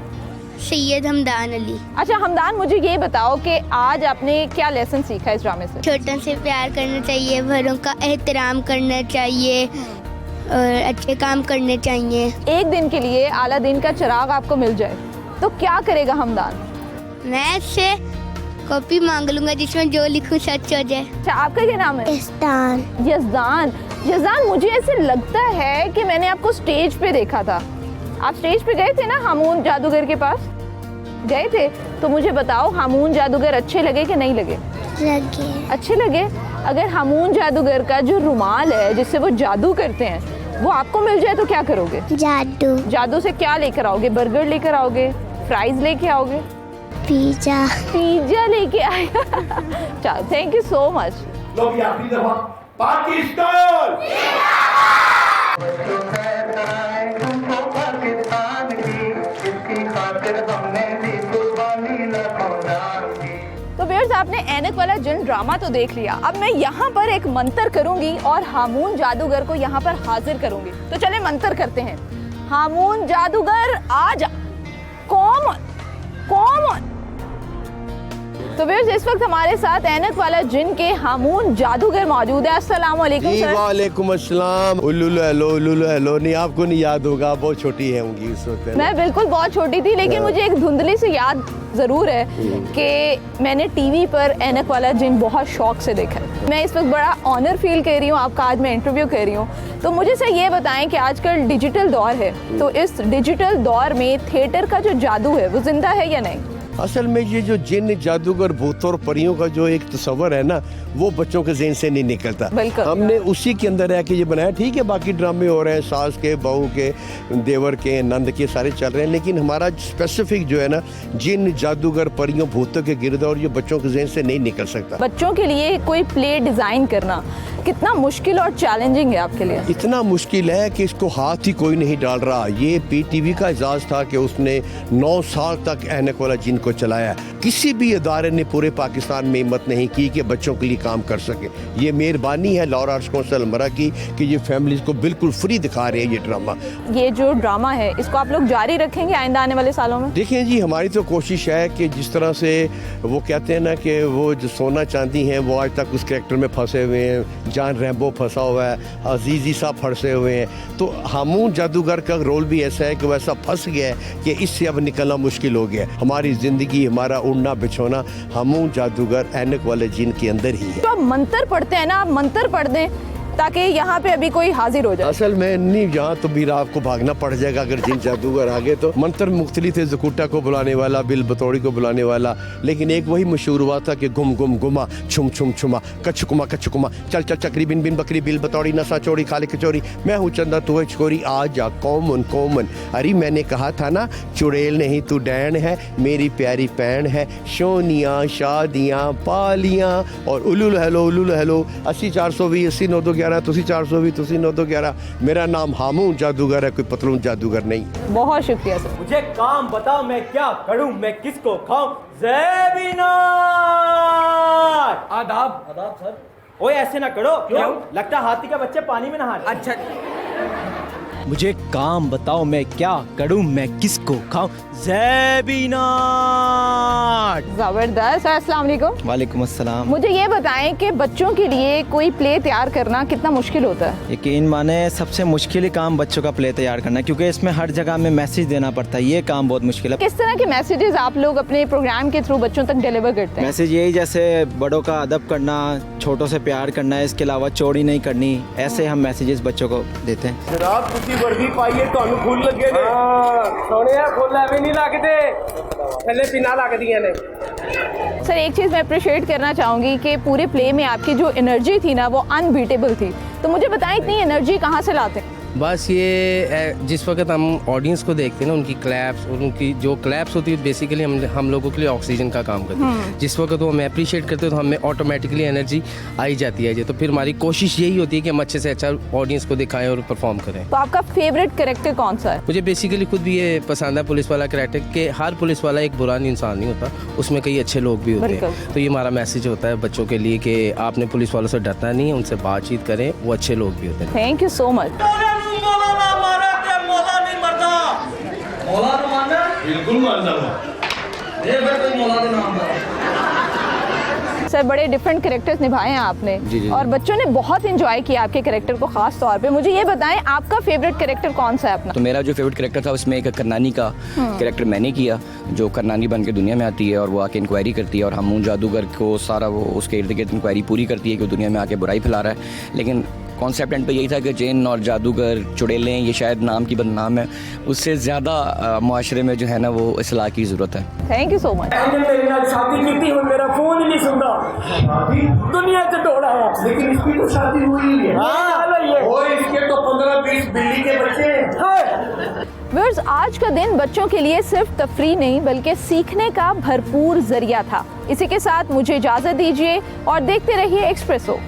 सैयद हमदान अली।
अच्छा हमदान, मुझे ये बताओ कि आज आपने क्या लेसन सीखा इस ड्रामे से?
छोटों से प्यार करना चाहिए, बड़ों का एहतराम करना चाहिए और अच्छे काम करने चाहिए।
एक दिन के लिए अलादीन का चिराग आपको मिल जाए तो क्या करेगा हमदान?
मैं इससे कॉपी मांग लूंगा जिसमें जो लिखूं सच हो जाए।
अच्छा, आपका क्या नाम है?
यज़दान।
यज़दान। यज़दान, मुझे ऐसे लगता है कि मैंने आपको स्टेज पे देखा था। आप स्टेज पे गए थे ना हामून जादूगर के पास? गए थे? तो मुझे बताओ, हामून जादूगर अच्छे लगे कि नहीं लगे?
लगे।
अच्छे लगे। अगर हामून जादूगर का जो रुमाल है जिससे वो जादू करते हैं वो आपको मिल जाए तो क्या करोगे?
जादू।
जादू से क्या लेकर आओगे? बर्गर लेकर आओगे? फ्राइज लेके आओगे?
पिज्जा।
पिज्जा लेके आया। चलो, थैंक यू सो मच।
लोग आखिरी दफा पाकिस्तान।
तो व्यूअर्स, आपने ऐनक वाला जिन ड्रामा तो देख लिया। अब मैं यहाँ पर एक मंत्र करूंगी और हामून जादूगर को यहाँ पर हाजिर करूंगी। तो चले मंत्र करते हैं। हामून जादूगर आजा। कौन? तो व्यूअर्स, इस वक्त हमारे साथ ऐनक वाला जिन के हामून जादूगर मौजूद है। अस्सलाम वालेकुम सर।
वालेकुम अस्सलाम। उल्लुलु हेलो नहीं, आपको नहीं याद होगा, बहुत छोटी है होंगी उस वक्त।
मैं बिल्कुल बहुत छोटी थी, लेकिन मुझे एक धुंधली से याद ज़रूर है कि मैंने टीवी पर ऐनक वाला जिन बहुत शौक से देखा है। मैं इस वक्त बड़ा ऑनर फील कर रही हूँ, आपका आज मैं इंटरव्यू कर रही हूँ। तो मुझे सर ये बताएं कि आजकल डिजिटल दौर है, तो इस डिजिटल दौर में थिएटर का जो जादू है वो जिंदा है या नहीं?
असल में ये जो जिन जादूगर भूतों और परियों का जो एक तस्वर है ना, वो बच्चों के ज़हन से नहीं निकलता। हमने उसी के अंदर रह के ये बनाया। ठीक है, बाकी ड्रामे हो रहे हैं, सास के, बहू के, देवर के, नंद के, सारे चल रहे हैं, लेकिन हमारा स्पेसिफिक जो है ना, जिन जादूगर परियों भूतों के गिरद, और ये बच्चों के ज़हन से नहीं निकल सकता।
बच्चों के लिए कोई प्ले डिज़ाइन करना कितना मुश्किल और चैलेंजिंग है आपके लिए?
इतना मुश्किल है कि इसको हाथ ही कोई नहीं डाल रहा। ये PTV का एजाज़ था कि उसने 9 साल तक ऐनक वाला जिन को चलाया। किसी भी इदारे ने पूरे पाकिस्तान में हिम्मत नहीं की कि बच्चों के लिए काम कर सके। ये मेहरबानी है लॉरा आर्ट्स काउंसिल मरा की कि ये फैमिलीज को बिल्कुल फ्री दिखा रहे हैं ये ड्रामा।
ये जो ड्रामा है इसको आप लोग जारी रखेंगे आइंदा आने वाले सालों में?
देखिए जी, हमारी तो कोशिश है कि जिस तरह से वो कहते हैं ना कि वो जो सोना चांदी हैं वो आज तक उस कैरेक्टर में फंसे हुए हैं। जान रैम्बो फंसा हुआ है, अजीज़ी साहब फंसे हुए हैं, तो हामून जादूगर का रोल भी ऐसा है कि वो ऐसा फंस गया है कि इससे अब निकलना मुश्किल हो गया। हमारी ज़िंदगी, हमारा उड़ना बिछोना हामून जादूगर ऐनक वाले जिन के अंदर ही है।
तो आप मंत्र पढ़ते हैं ना, आप मंत्र पढ़ दें ताकि यहाँ पे अभी कोई हाजिर हो जाए।
असल में नहीं, यहाँ तो भी आपको भागना पड़ जाएगा अगर जिन जादूगर आ गए तो। मंत्र मुख्तलिफ थे, जकूटा को बुलाने वाला, बिल बतौड़ी को बुलाने वाला, लेकिन एक वही मशहूर हुआ था कि गुम गुम गुमा, छुम छुम छुमा, कच्छुकुमा कच्छुकुमा, चल चल चक्री बिन बिन बकरी, बिल बतौड़ी, नशा चोरी, खाली कचौरी, मैं हूँ चंदा तू है छोरी, आ जा कौमन कौमन। अरे मैंने कहा था ना, चुड़ैल नहीं तू डैन है, मेरी प्यारी पैन है, शोनियाँ शादियाँ पालियाँ, और उलुल हेलो 80 420 80 911 तुसी 420 तुसी 911। मेरा नाम हामून जादूगर है, कोई पतलून जादूगर नहीं।
बहुत शुक्रिया सर।
मुझे काम बताओ, मैं क्या करूं, मैं किसको खाऊं? ज़ेबीना। आदाब। आदाब सर। ओए ऐसे ना करो। क्यों? लगता हाथी के बच्चे पानी में नहा रहे। अच्छा। मुझे काम बताओ, मैं क्या करूं, मैं किसको खाऊं? ज़ेबीना।
जबरदस्त। अस्सलाम वालेकुम।
वालेकुम अस्सलाम।
मुझे ये बताएं कि बच्चों के लिए कोई प्ले तैयार करना कितना मुश्किल होता है?
यकीन माने सबसे मुश्किल ही काम बच्चों का प्ले तैयार करना है, क्योंकि इसमें हर जगह में मैसेज देना पड़ता है। ये काम बहुत मुश्किल है।
किस तरह के मैसेजेस आप लोग अपने प्रोग्राम के थ्रू बच्चों तक डिलीवर करते हैं?
मैसेज यही, जैसे बड़ों का अदब करना, छोटों से प्यार करना है, इसके अलावा चोरी नहीं करनी, ऐसे हम मैसेजेस बच्चों को देते हैं।
जनाब तुसी वर्दी पाइए, ਤੁਹਾਨੂੰ फूल लगे ने।
सोनिया फुल एवं नहीं लगते, थले पिना लगदियां ने।
सर, एक चीज़ मैं अप्रिशिएट करना चाहूँगी कि पूरे प्ले में आपकी जो एनर्जी थी ना वो अनबीटेबल थी। तो मुझे बताएं, इतनी एनर्जी कहाँ से लाते हैं?
बस ये जिस वक्त हम ऑडियंस को देखते हैं ना, उनकी क्लैप्स और उनकी जो क्लैप्स होती है बेसिकली हम लोगों के लिए ऑक्सीजन का काम करती है। जिस वक्त वो हमें अप्रिशिएट करते हैं तो हमें ऑटोमेटिकली एनर्जी आई जाती है। तो फिर हमारी कोशिश यही होती है कि हम अच्छे से अच्छा ऑडियंस को दिखाएं और परफॉर्म करें।
तो आपका फेवरेट कैरेक्टर कौन सा है?
मुझे बेसिकली खुद भी ये पसंद है पुलिस वाला कैरेक्टर, कि हर पुलिस वाला एक बुरा इंसान नहीं होता, उसमें कई अच्छे लोग भी होते हैं। तो ये हमारा मैसेज होता है बच्चों के लिए कि आपने पुलिस वालों से डरना नहीं है, उनसे बातचीत करें, वो अच्छे लोग भी होते हैं।
Thank you so much.
बिल्कुल मानना।
साहब, बड़े डिफरेंट कैरेक्टर्स निभाए हैं आपने और बच्चों ने बहुत एंजॉय किया आपके कैरेक्टर को खास तौर पे। मुझे ये बताएं आपका फेवरेट कैरेक्टर कौन सा है अपना?
तो मेरा जो फेवरेट कैरेक्टर था उसमें एक करनानी का कैरेक्टर मैंने किया, जो करनानी बन के दुनिया में आती है और वो आके इंक्वायरी करती है और हमून जादूगर को सारा वो उसके इर्द गिर्द इंक्वायरी पूरी करती है कि वो दुनिया में आके बुराई फैला रहा है। लेकिन कॉन्सेप्ट एंड पे यही था कि जिन और जादूगर चुड़ैलें ये शायद नाम की बदनाम है, उससे ज़्यादा मुआशरे में जो है ना वो इस्लाह की ज़रूरत है।
Thank you so much.
मेरे साथ शादी की थी और मेरा फोन ही नहीं सुनता, दुनिया से दौड़ा है, लेकिन इसकी तो शादी हुई है। और इसके तो 15-20 बिल्ली के बच्चे हैं।
व्यूअर्स, आज का दिन बच्चों के लिए सिर्फ तफरी नहीं बल्कि सीखने का भरपूर जरिया था। इसी के साथ मुझे इजाज़त दीजिए और देखते रहिए एक्सप्रेसो।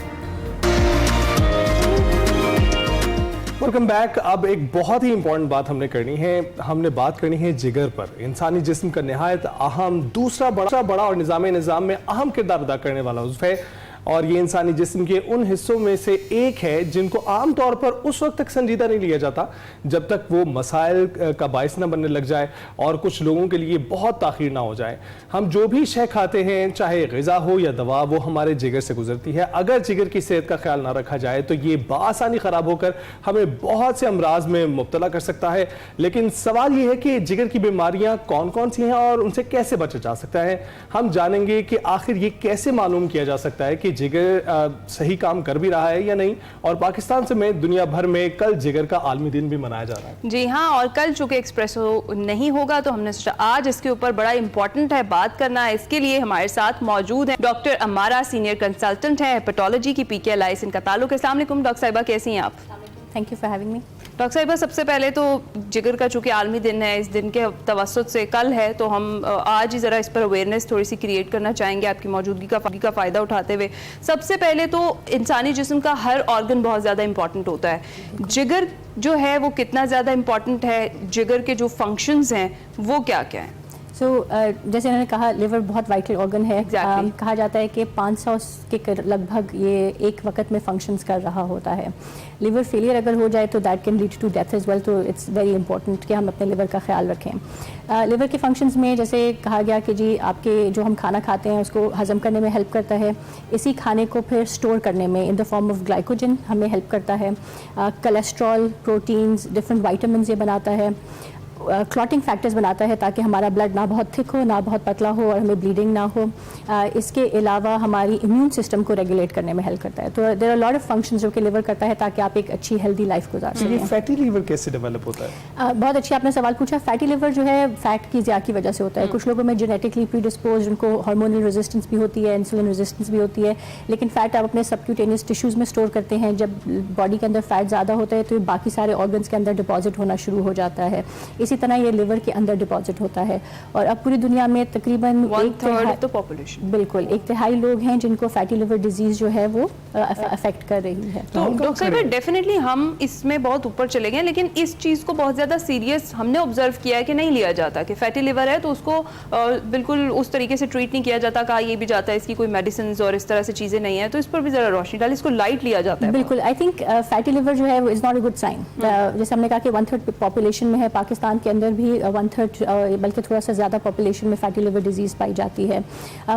Welcome back. अब एक बहुत ही इंपॉर्टेंट बात हमने करनी है, हमने बात करनी है जिगर पर। इंसानी जिस्म का निहायत अहम दूसरा बड़ा और निज़ाम में अहम किरदार अदा करने वाला उज़्व है और ये इंसानी जिस्म के उन हिस्सों में से एक है जिनको आमतौर पर उस वक्त तक संजीदा नहीं लिया जाता जब तक वो मसाइल का बायस न बनने लग जाए और कुछ लोगों के लिए बहुत ताख़ीर ना हो जाए। हम जो भी शय खाते हैं, चाहे ग़िज़ा हो या दवा, वो हमारे जिगर से गुजरती है। अगर जिगर की सेहत का ख्याल ना रखा जाए तो ये बासानी ख़राब होकर हमें बहुत से अमराज में मुब्तला कर सकता है। लेकिन सवाल ये है कि जिगर की बीमारियाँ कौन कौन सी हैं और उनसे कैसे बचा जा सकता है। हम जानेंगे कि आखिर ये कैसे मालूम किया जा सकता है कि जिगर सही काम कर भी रहा है या नहीं। और पाकिस्तान समेत दुनिया भर में कल जिगर का आलमी दिन भी मनाया जा रहा है।
जी हाँ, और कल चूंकि एक्सप्रेसो नहीं होगा तो हमने सोचा आज इसके ऊपर बड़ा इंपॉर्टेंट है बात करना। इसके लिए हमारे साथ मौजूद है डॉक्टर अम्मारा, सीनियर कंसल्टेंट है हेपेटोलॉजी की PKLI इनका ताल्लुक। अस्सलाम वालेकुम डॉक्टर साहिबा, कैसी हैं आप?
Thank you for having me.
Doctor साहिबा, सबसे पहले तो जिगर का चूंकि आलमी दिन है, इस दिन के तवस्सुत से कल है, तो हम आज ही ज़रा इस पर अवेयरनेस थोड़ी सी क्रिएट करना चाहेंगे आपकी मौजूदगी का फ़ायदा उठाते हुए। सबसे पहले तो इंसानी जिस्म का हर ऑर्गन बहुत ज़्यादा इंपॉर्टेंट होता है। जिगर जो है वो कितना ज़्यादा इंपॉर्टेंट है, जिगर के जो फंक्शंस हैं वो क्या क्या हैं?
जैसे उन्होंने कहा, लिवर बहुत वाइटल ऑर्गन है। कहा जाता है कि 500 के लगभग ये एक वक्त में फंक्शंस कर रहा होता है। लिवर फेलियर अगर हो जाए तो that can lead to death as well. तो इट्स वेरी इंपॉर्टेंट कि हम अपने लिवर का ख्याल रखें। लिवर के फंक्शंस में जैसे कहा गया कि जी आपके जो हम खाना खाते हैं उसको हज़म करने में हेल्प करता है, इसी खाने को फिर स्टोर करने में in the form of glycogen हमें हेल्प करता है। कोलेस्ट्रॉल, प्रोटीन्स, डिफरेंट वाइटामिन ये बनाता है। क्लॉटिंग फैक्टर्स बनाता है ताकि हमारा ब्लड ना बहुत थिक हो ना बहुत पतला हो और हमें ब्लीडिंग ना हो। इसके अलावा हमारी इम्यून सिस्टम को रेगुलेट करने में हेल्प करता है। तो there are lot of functions जो कि लिवर करता है ताकि आप एक अच्छी हेल्दी लाइफ गुजार सकें।
फैटी लिवर कैसे डेवलप होता है?
बहुत अच्छी आपने सवाल पूछा। फैटी लिवर जो है फैट की ज़्यादा की वजह से होता है। कुछ लोगों में जेनेटिकली प्रीडिस्पोज, उनको हार्मोनल रेजिस्टेंस भी होती है, इंसुलिन रेजिस्टेंस भी होती है। लेकिन फैट आप अपने सबक्यूटेनियस टिश्यूज़ में स्टोर करते हैं। जब बॉडी के अंदर फैट ज़्यादा होता है तो बाकी सारे ऑर्गन्स के अंदर डिपॉजिट होना शुरू हो जाता है। इसी तरह ये लिवर के अंदर डिपॉजिट होता है। और अब पूरी दुनिया में तकरीबन
1/3 पॉपुलेशन,
बिल्कुल 1/3 लोग हैं जिनको फैटी लिवर डिजीज जो है वो अफेक्ट कर रही है।
तो डॉक्टर साहब, डेफिनेटली हम इसमें बहुत ऊपर चले गए, लेकिन इस चीज़ को बहुत ज़्यादा सीरियस हमने ऑब्जर्व किया है कि नहीं लिया जाता कि फैटी लिवर है तो उसको बिल्कुल उस तरीके से ट्रीट नहीं किया जाता। कहा ये भी जाता है इसकी कोई मेडिसिन और इस तरह से चीज़ें नहीं है, तो इस पर भी ज़रा रोशनी डाल, इसको लाइट लिया जाता है।
बिल्कुल, आई थिंक फैटी लिवर जो है वो is not a good sign. जैसे हमने कहा कि 1/3 पॉपुलेशन में है, पाकिस्तान के अंदर भी 1/3 बल्कि थोड़ा सा ज़्यादा पॉपुलेशन में फैटी लिवर डिजीज़ पाई जाती है।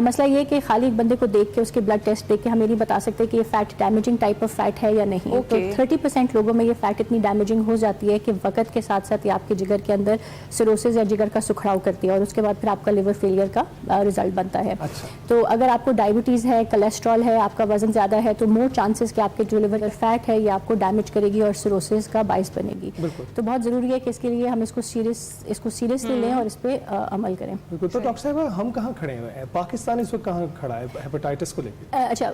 मसला ये कि खाली एक बंदे को देख के उसके ब्लड टेस्ट देख के हम ये नहीं बता सकते कि ये fat damaging type of fat है या नहीं। तो 30% लोगों में ये फैट इतनी डैमेजिंग हो जाती है कि वक्त के साथ साथ ये आपके जिगर के अंदर सिरोसिस या जिगर का सुखड़ाव करती है और उसके बाद फिर आपका लिवर फेलियर का रिजल्ट बनता है। तो अगर आपको डायबिटीज़ है, कोलेस्ट्रॉल है, आपका वजन ज़्यादा है, तो मोर चांसेस कि आपके जो लिवर फैट है ये आपको डैमेज करेगी और सिरोसिस का बाइस बनेगी। तो बहुत ज़रूरी है कि इसके लिए हम इसको सीरियसली लें और इस पे अमल करें।
बिल्कुल। तो डॉक्टर साहब, हम कहाँ खड़े हैं? पाकिस्तान इस वक्त कहाँ खड़ा है हेपेटाइटिस को लेकर?
अच्छा,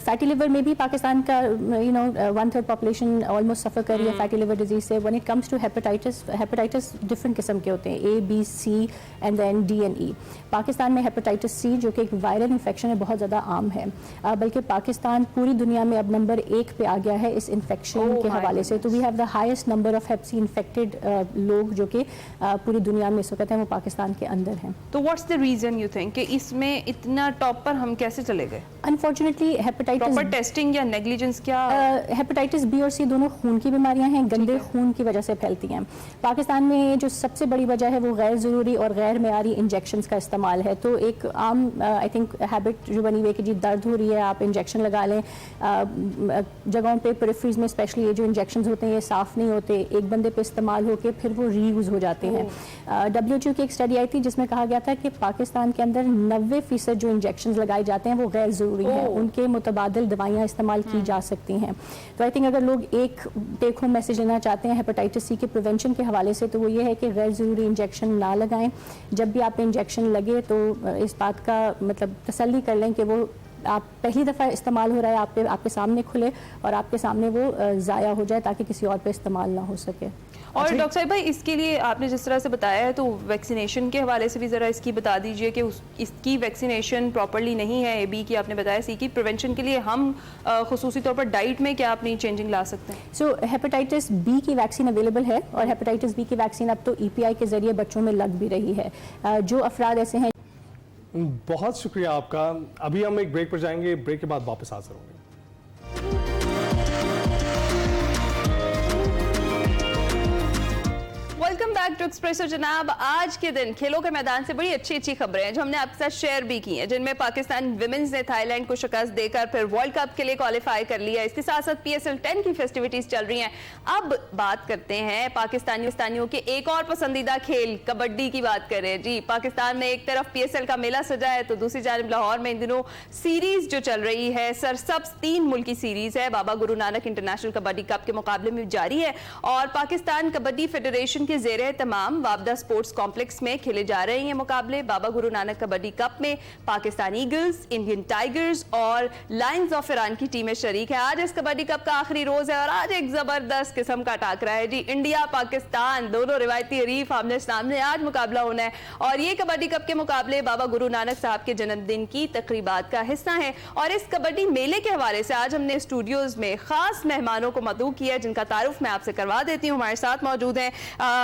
फैटी लिवर में भी पाकिस्तान का 1/3 पॉपुलेशन ऑलमोस्ट सफ़र कर रही है फैटी लिवर डिजीज से। When it comes to hepatitis different किस्म के होते हैं, A, B, C and then D and E। Pakistan में हेपेटाइटिस C जो कि एक वायरल इन्फेक्शन है बहुत ज़्यादा आम है, बल्कि पाकिस्तान पूरी दुनिया में अब नंबर 1 पे आ गया है इस इन्फेक्शन के हवाले से। तो we have the highest number of hep C infected लोग
जो कि पूरी दुनिया में इस वक्त है वो पाकिस्तान के अंदर हैं।
तो what's the reason you think कि इसमें इतना टॉप पर हम कैसे चले गए?
अनफॉर्चुनेटली हेपेटाइटिस,
प्रॉपर टेस्टिंग या नेग्लिजेंस क्या?
हेपेटाइटिस बी और सी दोनों खून की बीमारियां हैं, गंदे खून की वजह से फैलती हैं। पाकिस्तान में जो सबसे बड़ी वजह है वो गैर ज़रूरी और गैर मेयारी इंजेक्शंस का इस्तेमाल है। तो एक आम आई थिंक हैबिट जो बनी हुई है कि जी दर्द हो रही है आप इंजेक्शन लगा लें, जगहों पे पेरिफेरीज में स्पेशली ये जो इंजेक्शंस होते हैं ये साफ़ नहीं होते, एक बंदे पे इस्तेमाल होकर फिर वो रीयूज़ हो जाते हैं। WHO की एक स्टडी आई थी जिसमें कहा गया था कि पाकिस्तान के अंदर 90% जो इंजेक्शंस लगाए जाते हैं वो गैर ज़रूरी हैं, उनके मुतबादिल दवाइयाँ इस्तेमाल की जा सकती हैं। तो आई थिंक अगर लोग एक टेक होम मैसेज लेना चाहते हैं हेपेटाइटिस सी के प्रिवेंशन के हवाले से तो वो ये है कि गैर ज़रूरी इंजेक्शन ना लगाएं। जब भी आप इंजेक्शन लगे तो इस बात का मतलब तसल्ली कर लें कि वो आप पहली दफ़ा इस्तेमाल हो रहा है आपके सामने खुले और आपके सामने वो ज़ाया हो जाए ताकि किसी और पे इस्तेमाल ना हो सके।
और डॉक्टर साहब भाई इसके लिए आपने जिस तरह से बताया है तो वैक्सीनेशन के हवाले से भी ज़रा इसकी बता दीजिए कि इसकी वैक्सीनेशन प्रॉपर्ली नहीं है। ए बी की आपने बताया, सी की प्रिवेंशन के लिए हम खुसूसी तौर पर डाइट में क्या अपनी चेंजिंग ला सकते हैं?
सो हेपेटाइटिस बी की वैक्सीन अवेलेबल है और हेपेटाइटिस बी की वैक्सीन अब तो EPI के ज़रिए बच्चों में लग भी रही है। जो अफराद ऐसे हैं।
बहुत शुक्रिया आपका। अभी हम एक ब्रेक पर जाएंगे, ब्रेक के बाद वापस हाजिर होंगे।
वेलकम बैक टू एक्सप्रेसो जनाब। आज के दिन खेलों के मैदान से बड़ी अच्छी अच्छी खबरें हैं जो हमने आपके साथ शेयर भी की हैं, जिनमें पाकिस्तान विमेंस ने थाईलैंड को शिकस्त देकर फिर वर्ल्ड कप के लिए क्वालिफाई कर लिया। इसके साथ साथ PSL 10 की फेस्टिविटीज चल रही हैं। अब बात करते हैं पाकिस्तानियों के एक और पसंदीदा खेल कबड्डी की बात करें। जी, पाकिस्तान में एक तरफ PSL का मेला सजा है तो दूसरी जानब लाहौर में इन दिनों सीरीज जो चल रही है सरसब्ज 3 मुल्की सीरीज है, बाबा गुरु नानक इंटरनेशनल कबड्डी कप के मुकाबले में जारी है और पाकिस्तान कबड्डी फेडरेशन के ज़ेरे तमाम वाबदा स्पोर्ट्स कॉम्प्लेक्स में खेले जा रहे हैं ये मुकाबले। बाबा गुरु नानक कबड्डी कप में पाकिस्तान ईगल्स, इंडियन टाइगर्स और लायंस ऑफ ईरान की टीमें शरीक है। आज इस कबड्डी कप का आखिरी रोज है और आज एक जबरदस्त किस्म का टाकरा है जी। इंडिया पाकिस्तान दोनों रिवायती हरीफ आमने सामने आज मुकाबला होना है और ये कबड्डी कप के मुकाबले बाबा गुरु नानक साहब के जन्मदिन की तकरीबात का हिस्सा है। और इस कबड्डी मेले के हवाले से आज हमने स्टूडियोज में खास मेहमानों को मदऊ किया जिनका तारुफ मैं आपसे करवा देती हूँ। हमारे साथ मौजूद हैं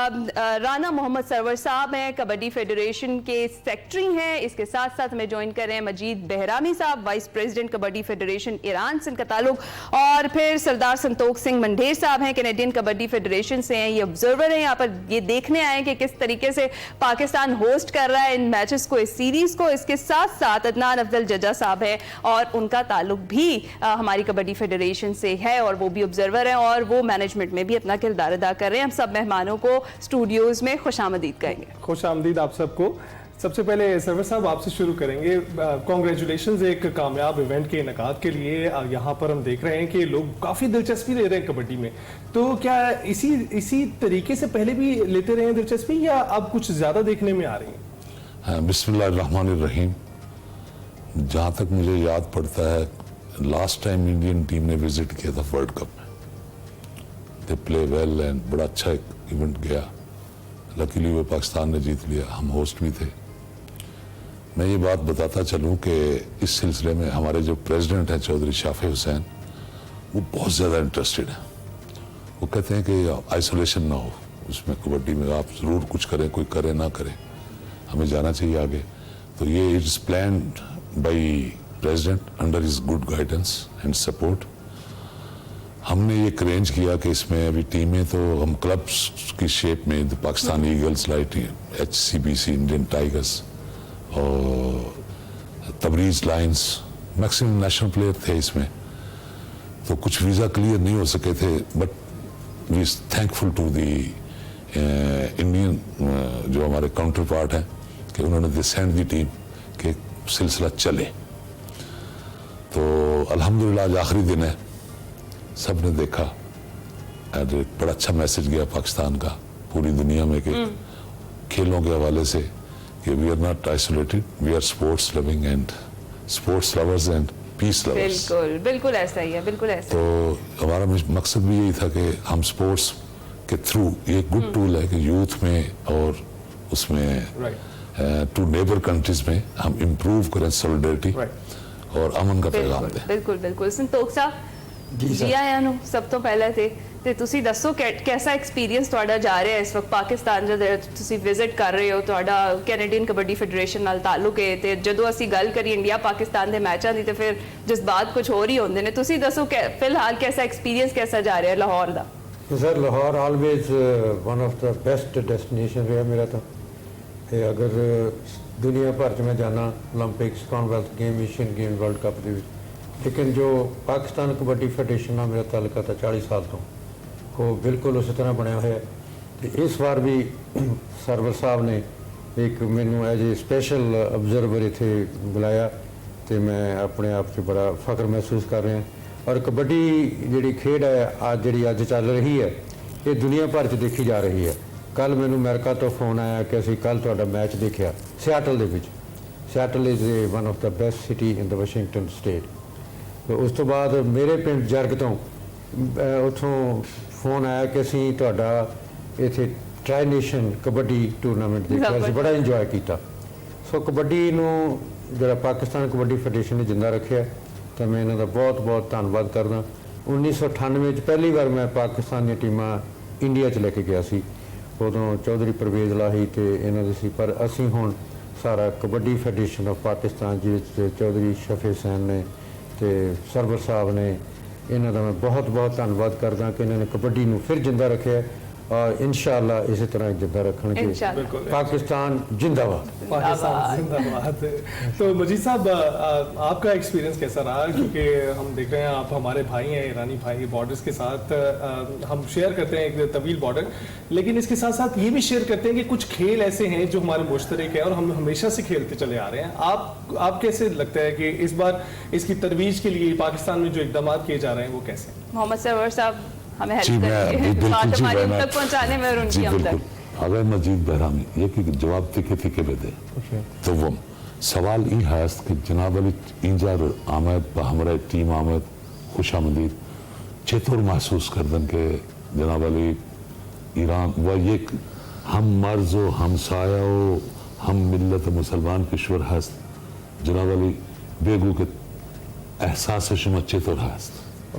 राना मोहम्मद सरवर साहब हैं, कबड्डी फेडरेशन के सेक्रेटरी हैं। इसके साथ साथ हमें ज्वाइन कर रहे हैं मजीद बहरामी साहब, vice president kabaddi federation Iran से इनका ताल्लुक, और फिर सरदार संतोख सिंह मंढेर साहब हैं, कैनेडियन कबड्डी फेडरेशन से हैं, ये ऑब्जर्वर हैं, यहाँ पर ये देखने आए कि किस तरीके से पाकिस्तान होस्ट कर रहा है इन मैचेस को, इस सीरीज को। इसके साथ साथ अदनान अफजल जजा साहब है और उनका ताल्लुक भी हमारी कबड्डी फेडरेशन से है और वो भी ऑब्जर्वर हैं और वो मैनेजमेंट में भी अपना किरदार अदा कर रहे हैं। हम सब मेहमानों को स्टूडियोज में खुशामदीद कहेंगे।
खुशामदीद आप सबको। सबसे पहले सरवर साहब आपसे शुरू करेंगे। कॉन्ग्रेचुलेशंस एक कामयाब इवेंट के इनेकाद के लिए। यहाँ पर हम देख रहे हैं कि लोग काफ़ी दिलचस्पी ले रहे हैं कबड्डी में, तो क्या इसी तरीके से पहले भी लेते रहे हैं दिलचस्पी या अब कुछ ज़्यादा देखने में आ रही है?
हाँ, बिस्मिल्लाहिर्रहमानिर्रहीम। जहाँ तक मुझे याद पड़ता है लास्ट टाइम इंडियन टीम ने विजिट किया था वर्ल्ड कप में, दे प्ले वेल एंड बड़ा अच्छा इवेंट गया। लकीली वो पाकिस्तान ने जीत लिया, हम होस्ट भी थे। मैं ये बात बताता चलूँ कि इस सिलसिले में हमारे जो प्रेसिडेंट हैं चौधरी शाफी हुसैन, वो बहुत ज़्यादा इंटरेस्टेड हैं। वो कहते हैं कि आइसोलेशन ना हो उसमें, कबड्डी में आप ज़रूर कुछ करें, कोई करे ना करे, हमें जाना चाहिए आगे। तो ये it's planned by president under his good guidance and support. हमने ये अरेंज किया कि इसमें अभी टीमें तो हम क्लब्स की शेप में Pakistan eagles, light HCBC, Indian tigers और Tabriz lions, maximum national player थे इसमें। तो कुछ वीज़ा क्लियर नहीं हो सके थे, but we thankful to the Indian जो हमारे काउंटर पार्ट हैं कि उन्होंने दे सेंड दी टीम कि सिलसिला चले। तो अल्हम्दुलिल्लाह आज आखिरी दिन है, सब ने देखा और एक बड़ा अच्छा मैसेज गया पाकिस्तान का पूरी दुनिया में कि खेलों के हवाले से कि we are not isolated, we are sports loving and sports lovers and peace lovers.
बिल्कुल बिल्कुल ऐसा ही है, बिल्कुल ऐसा।
तो हमारा मकसद भी यही था कि हम स्पोर्ट्स के थ्रू ये गुड टूल है कि यूथ में और उसमें टू नेबर कंट्रीज में हम इम्प्रूव करें सॉलिडरिटी और अमन का पैगाम दें।
बिल्कुल बिल्कुल। संतोख साहब जी आया नु सब तो पहले थे ਤੇ ਤੁਸੀਂ ਦੱਸੋ कैसा एक्सपीरियंस ਤੁਹਾਡਾ ਜਾ ਰਿਹਾ ਇਸ ਵਕਤ ਪਾਕਿਸਤਾਨ ਜਦ ਤੁਸੀਂ ਵਿਜ਼ਿਟ ਕਰ ਰਹੇ ਹੋ ਤੁਹਾਡਾ ਕੈਨੇਡੀਅਨ ਕਬੱਡੀ ਫੈਡਰੇਸ਼ਨ ਨਾਲ ਤਾਲੁਕ ਹੈ ਤੇ ਜਦੋਂ ਅਸੀਂ ਗੱਲ ਕਰੀ ਇੰਡੀਆ ਪਾਕਿਸਤਾਨ ਦੇ ਮੈਚਾਂ ਦੀ ਤੇ ਫਿਰ ਜਜ਼ਬਾਤ ਕੁਝ ਹੋਰ ਹੀ ਹੁੰਦੇ ਨੇ ਤੁਸੀਂ ਦੱਸੋ ਫਿਲਹਾਲ कैसा एक्सपीरियंस कैसा जा रहा है लाहौर ਦਾ
sir Lahore always one of the best destination रहा मेरा तो अगर दुनिया भर च मैं जाना Olympics Commonwealth game Asian game World Cup के लेकिन जो पाकिस्तान कबड्डी फेडरेशन ਨਾਲ मेरा ताल्लुक था 40 साल तो वो बिल्कुल उस तरह बनया हुआ है तो इस बार भी सरवर साहब ने एक मैनू एज ए स्पेशल ऑब्जर्वर इतने बुलाया तो मैं अपने आप से बड़ा फख्र महसूस कर रहा और कबड्डी जी खेड है आज जी अज चल रही है ये दुनिया भर च देखी जा रही है कल मैनू अमेरिका तो फोन आया कि असी कल तुहाडा मैच देखा Seattle they which Seattle is one of the best city in the Washington state तो उस तो बाद मेरे पिंड जरग तो उतों फोन आया कि असी तुहाडा इत्थे ट्राई नेशन कबड्डी टूरनामेंट देखा असीं बड़ा इंजॉय किया सो कबड्डी नूं जिहड़ा पाकिस्तान कबड्डी फेडरेशन ने जिंदा रखिया तो मैं इन्हां दा बहुत बहुत धन्नवाद करदा 1998 पहली बार मैं पाकिस्तान दी टीमां इंडिया च लैके गया सी उदों चौधरी परवेज लाही तो इन्हां दी सी पर असीं हुण सारा कबड्डी फेडरेशन ऑफ पाकिस्तान जिहदे चौधरी शफी हुसैन ने तो सरवर साहब ने इन्हां दा मैं बहुत बहुत धन्नवाद करदा कि इन्होंने कबड्डी नूं फिर जिंदा रखिया और इंशाअल्लाह इसी तरह जिंदा रखणगे पाकिस्तान जिंदाबाद
पाकिस्तान जिंदाबाद। तो मजीद साहब आपका एक्सपीरियंस कैसा रहा क्योंकि हम देख रहे हैं आप हमारे भाई हैं ईरानी भाई बॉर्डर्स के साथ हम शेयर करते हैं एक तवील बॉर्डर लेकिन इसके साथ साथ ये भी शेयर करते हैं कि कुछ खेल ऐसे हैं जो हमारे मुश्तरक हैं और हम हमेशा से खेलते चले आ रहे हैं आप कैसे लगता है कि इस बार इसकी तरवीज के लिए पाकिस्तान में जो इकदाम किए जा रहे हैं वो कैसे
मोहम्मद सरवर साहब हमें हेल्प करेंगे बात हमारी उन तक पहुंचाने में और उनकी हम तक
अगर मजीद बहरामी ये कि जवाब तिके तिके पे दे तो वो सवाल ई हस्त कि जनाब अली इंजर आमद हमरा टीम आमद खुश आमदीद चेतुर महसूस करदन के जनाब अली ईरान व ये हम मर्जो हम सायो हम मिल्लत मुसलमान किश्वर हस्त जनाब अली बेगू के एहसास शुमा चेतुर हस्त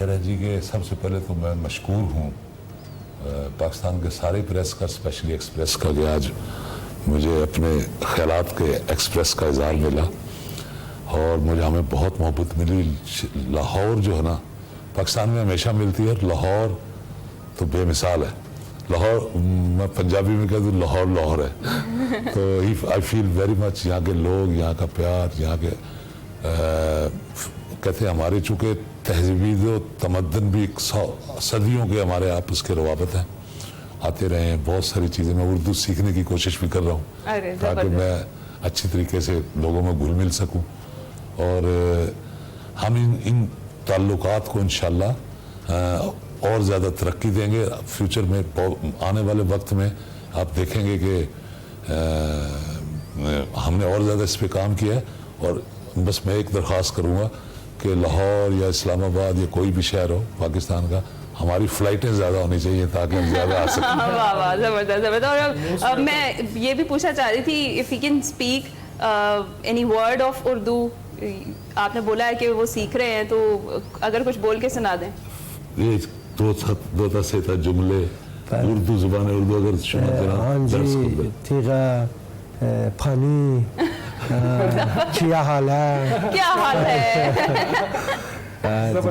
कराची के सबसे पहले तो मैं मशकूर हूँ पाकिस्तान के सारे प्रेस का स्पेशली एक्सप्रेस का कि आज मुझे अपने ख्यालात के एक्सप्रेस का इज़हार मिला और मुझे हमें बहुत मोहब्बत मिली लाहौर जो है ना पाकिस्तान में हमेशा मिलती है लाहौर तो बेमिसाल है लाहौर मैं पंजाबी में कह दूँ लाहौर लाहौर है तो आई फील वेरी मच यहाँ के लोग यहाँ का प्यार यहाँ के कहते हैं हमारे चूँकि तहजीबी तमद्दन भी सदियों के हमारे आपस के रवाबत हैं आते रहे हैं बहुत सारी चीज़ें मैं उर्दू सीखने की कोशिश भी कर रहा हूँ ताकि मैं अच्छी तरीके से लोगों में घुल मिल सकूँ और हम इन ताल्लुकात को इंशाल्लाह और ज़्यादा तरक्की देंगे फ्यूचर में आने वाले वक्त में आप देखेंगे कि हमने और ज़्यादा इस पर काम किया है और बस मैं एक दरख्वास्त करूँगा कि लाहौर या इस्लामाबाद या कोई भी शहर हो पाकिस्तान का हमारी फ़्लाइटें ज़्यादा होनी चाहिए ताकि हम ज़्यादा आ सकें
वाह वाह ज़बरदस्त ज़बरदस्त और मैं ये भी पूछना चाह रही थी if you can speak any word of Urdu आपने बोला है कि वो सीख रहे हैं तो अगर कुछ बोल के सुना दें
ये दो से जुमले उर्दू ज़ुबान उर्दू अगर
तीगा पानी क्या हाल है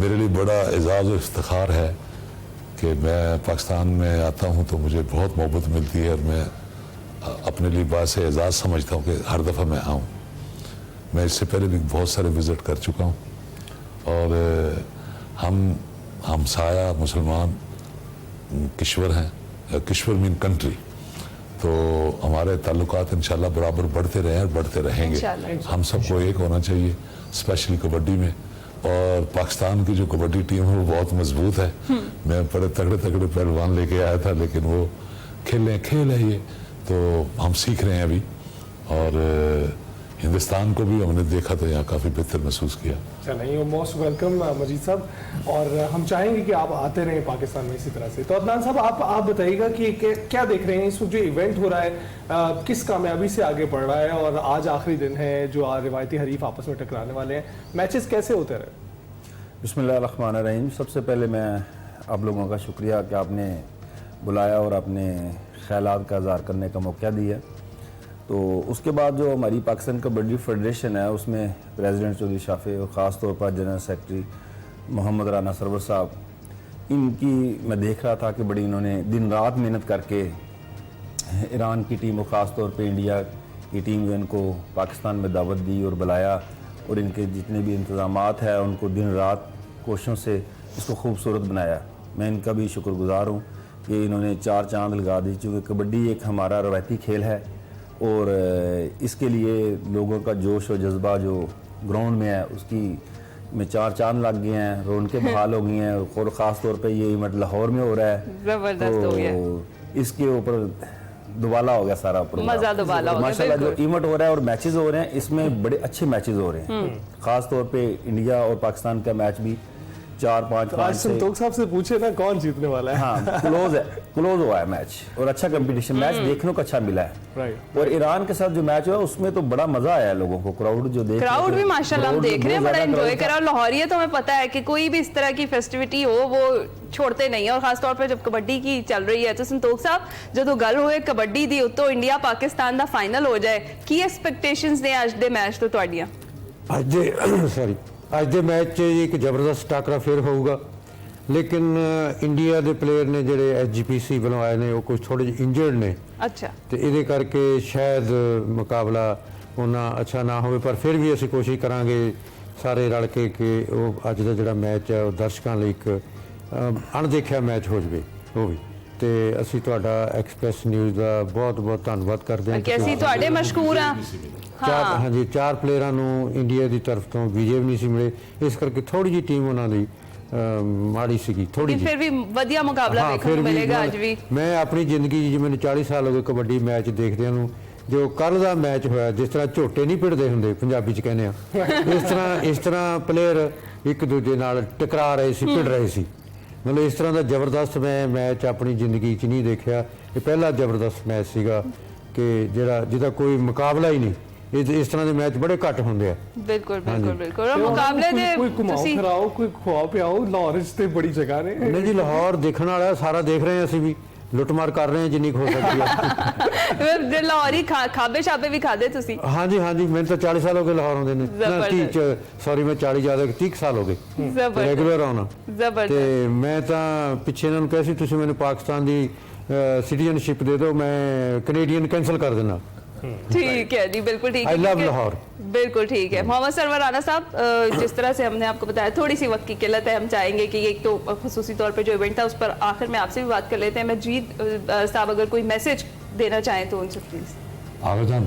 मेरे लिए बड़ा एजाज़ और इफ्तिखार है कि मैं पाकिस्तान में आता हूँ तो मुझे बहुत मोहब्बत मिलती है और मैं अपने लिए बात एजाज़ समझता हूँ कि हर दफ़ा मैं आऊँ। मैं इससे पहले भी बहुत सारे विज़िट कर चुका हूँ और हम साया मुसलमान किश्वर हैं, किश्वर मीन कंट्री, तो हमारे ताल्लुकात इंशाल्लाह बराबर बढ़ते रहे और बढ़ते रहेंगे। हम सबको एक होना चाहिए, स्पेशली कबड्डी में। और पाकिस्तान की जो कबड्डी टीम है वो बहुत मजबूत है। मैं बड़े तगड़े तगड़े पहलवान लेके आया था, लेकिन वो खेल है ये, तो हम सीख रहे हैं अभी। और हिंदुस्तान को भी हमने देखा तो यहाँ काफ़ी बेहतर महसूस किया।
चलिए, मोस्ट वेलकम मजीद साहब, और हम चाहेंगे कि आप आते रहें पाकिस्तान में इसी तरह से। तो अदनान साहब, आप बताइएगा कि क्या देख रहे हैं इस वक्त जो इवेंट हो रहा है, किस कामयाबी से आगे बढ़ रहा है, और आज आखिरी दिन है जो रिवायती हरीफ आपस में टकराने वाले हैं, मैचेस कैसे होते रहे?
बिस्मिल्लाहिर्रहमानिर्रहीम। सबसे पहले मैं आप लोगों का शुक्रिया कि आपने बुलाया और अपने ख्यालात का इज़हार करने का मौका दिया। तो उसके बाद जो हमारी पाकिस्तान कबड्डी फेडरेशन है उसमें प्रेसिडेंट चौधरी शाफी और ख़ास तौर पर जनरल सेक्रेटरी मोहम्मद राना सरवर साहब, इनकी मैं देख रहा था कि बड़ी इन्होंने दिन रात मेहनत करके ईरान की टीम और ख़ास तौर पे इंडिया की टीम जो इनको पाकिस्तान में दावत दी और बुलाया, और इनके जितने भी इंतज़ामात हैं उनको दिन रात कोशिशों से इसको खूबसूरत बनाया। मैं इनका भी शुक्रगुज़ार हूँ कि इन्होंने चार चांद लगा दी, चूँकि कबड्डी एक हमारा रवायती खेल है और इसके लिए लोगों का जोश और जज्बा जो ग्राउंड में है उसकी में चार चांद लग गए हैं, रौनकें बहाल हो गई हैं। और ख़ास तौर पे ये इवेंट लाहौर में हो रहा है,
ज़बरदस्त हो गया,
इसके ऊपर दुबाला हो गया सारा प्रोग्राम,
मज़ा दुबाला हो गया।
माशाल्लाह जो इवेंट हो रहा है और मैचेस हो रहे हैं इसमें बड़े अच्छे मैचेस हो रहे हैं। ख़ास तौर पे इंडिया और पाकिस्तान का मैच भी 4-5
संतोष साहब से पूछे ना कौन जीतने वाला है।
हाँ, क्लोज हुआ है मैच और अच्छा कंपटीशन, मैच देखने को अच्छा मिला है। और ईरान के साथ जो मैच हुआ उसमें तो बड़ा मजा आया लोगों को, क्राउड जो देख,
क्राउड भी माशाल्लाह हम देख रहे हैं, बड़ा एंजॉय करा। और लाहौरिया तो हमें पता है कि कोई भी इस तरह की फेस्टिविटी हो वो छोड़ते नहीं है, और खास तौर पर जब कबड्डी की चल रही है। तो संतोष साहब, जो गल हुए कबड्डी दी तो इंडिया पाकिस्तान का फाइनल हो जाए, की एक्सपेक्टेशंस ने आज दे मैच तो ਤੁਹਾਡੀਆਂ?
ਅੱਜ ਦੇ ਮੈਚ 'ਚ ਇੱਕ ਜ਼ਬਰਦਸਤ ਟਾਕਰਾ ਫਿਰ ਹੋਊਗਾ, ਲੇਕਿਨ ਇੰਡੀਆ ਦੇ ਪਲੇਅਰ ਨੇ ਜਿਹੜੇ SGPC ਵੱਲੋਂ ਆਏ ਨੇ ਉਹ ਕੁਝ ਥੋੜੇ ਜਿਹੇ ਇੰਜਰਡ ਨੇ।
ਅੱਛਾ।
ਤੇ ਇਹਦੇ ਕਰਕੇ ਸ਼ਾਇਦ ਮੁਕਾਬਲਾ ਉਹਨਾਂ ਅੱਛਾ ਨਾ ਹੋਵੇ, ਪਰ ਫਿਰ ਵੀ ਅਸੀਂ ਕੋਸ਼ਿਸ਼ ਕਰਾਂਗੇ ਸਾਰੇ ਰਲ ਕੇ ਕਿ ਉਹ ਅੱਜ ਦਾ ਜਿਹੜਾ ਮੈਚ ਹੈ ਉਹ ਦਰਸ਼ਕਾਂ ਲਈ ਇੱਕ ਅਣਦੇਖਿਆ ਮੈਚ ਹੋ ਜਾਵੇ ਉਹ ਵੀ। ਤੇ ਅਸੀਂ ਤੁਹਾਡਾ ਐਕਸਪ੍ਰੈਸ ਨਿਊਜ਼ ਦਾ ਬਹੁਤ ਬਹੁਤ ਧੰਨਵਾਦ ਕਰਦੇ ਹਾਂ
ਕਿ ਅਸੀਂ ਤੁਹਾਡੇ ਮਸ਼ਕੂਰ ਹਾਂ।
ਹਾਂਜੀ, 4 ਪਲੇਅਰਾਂ ਨੂੰ ਇੰਡੀਆ ਦੀ ਤਰਫ ਤੋਂ ਵਿਜੇ ਵੀ ਨਹੀਂ ਸੀ ਮਿਲੇ, ਇਸ ਕਰਕੇ ਥੋੜੀ ਜਿਹੀ ਟੀਮ ਉਹਨਾਂ ਦੀ ਮਾੜੀ ਸੀਗੀ, ਥੋੜੀ ਜਿਹੀ।
ਫਿਰ ਵੀ ਵਧੀਆ ਮੁਕਾਬਲਾ ਦੇਖਣ ਨੂੰ ਮਿਲੇਗਾ ਅੱਜ ਵੀ।
ਮੈਂ ਆਪਣੀ ਜ਼ਿੰਦਗੀ 'ਚ ਮੈਨੂੰ 40 ਸਾਲ ਹੋ ਗਏ ਕਬੱਡੀ ਮੈਚ ਦੇਖਦਿਆਂ ਨੂੰ। ਜੋ ਕੱਲ ਦਾ ਮੈਚ ਹੋਇਆ, ਜਿਸ ਤਰ੍ਹਾਂ ਝੋਟੇ ਨਹੀਂ ਭਿੜਦੇ ਹੁੰਦੇ ਪੰਜਾਬੀ 'ਚ ਕਹਿੰਦੇ ਆ, ਇਸ ਤਰ੍ਹਾਂ ਪਲੇਅਰ ਇੱਕ ਦੂਜੇ ਨਾਲ ਟਕਰਾ ਰਹੇ ਸੀ, ਭਿੜ ਰਹੇ ਸੀ। मतलब इस तरह का जबरदस्त मैं मैच अपनी जिंदगी च नहीं देखा। ये पहला जबरदस्त मैच सीगा कि जिहदा कोई मुकाबला ही नहीं। इस तरह के मैच बड़े घट होंगे।
बिल्कुल बिल्कुल बिल्कुल। और मुकाबले दे
कोई घुमाओ फिराओ, कोई खुआओ पियाओ, लाहौर ते बड़ी जगह ने।
नहीं जी, लाहौर देखने वाला सारा देख रहे हैं, असं भी लुटमार कर रहे हैं जिन्नी हो सकती है।
लाहौरी खाबे शाबे भी खादे तुसी?
हाँ जी हाँ जी, मैंने तो 40 साल हो गए लाहौर आउंदे ने। सॉरी, मैं 40 ज्यादा 30 साल हो गए रेगुलर आना। ते मैं तो पिछे इन्होंने कहा सी तुसी मैंने पाकिस्तान की सिटीजनशिप दे दो, मैं कैनेडियन कैंसल कर देना।
ठीक है जी, बिल्कुल ठीक है।
I love Lahore.
बिल्कुल ठीक है। मोहम्मद सरवर राना साहब, जिस तरह से हमने आपको बताया थोड़ी सी वक्त की किल्लत है, हम चाहेंगे कि एक तो खुसूसी तौर पे जो इवेंट था उस पर आखिर में आपसे भी बात कर लेते हैं। मजीद साहब अगर कोई मैसेज देना चाहें तो उनसे प्लीज।
आगाजान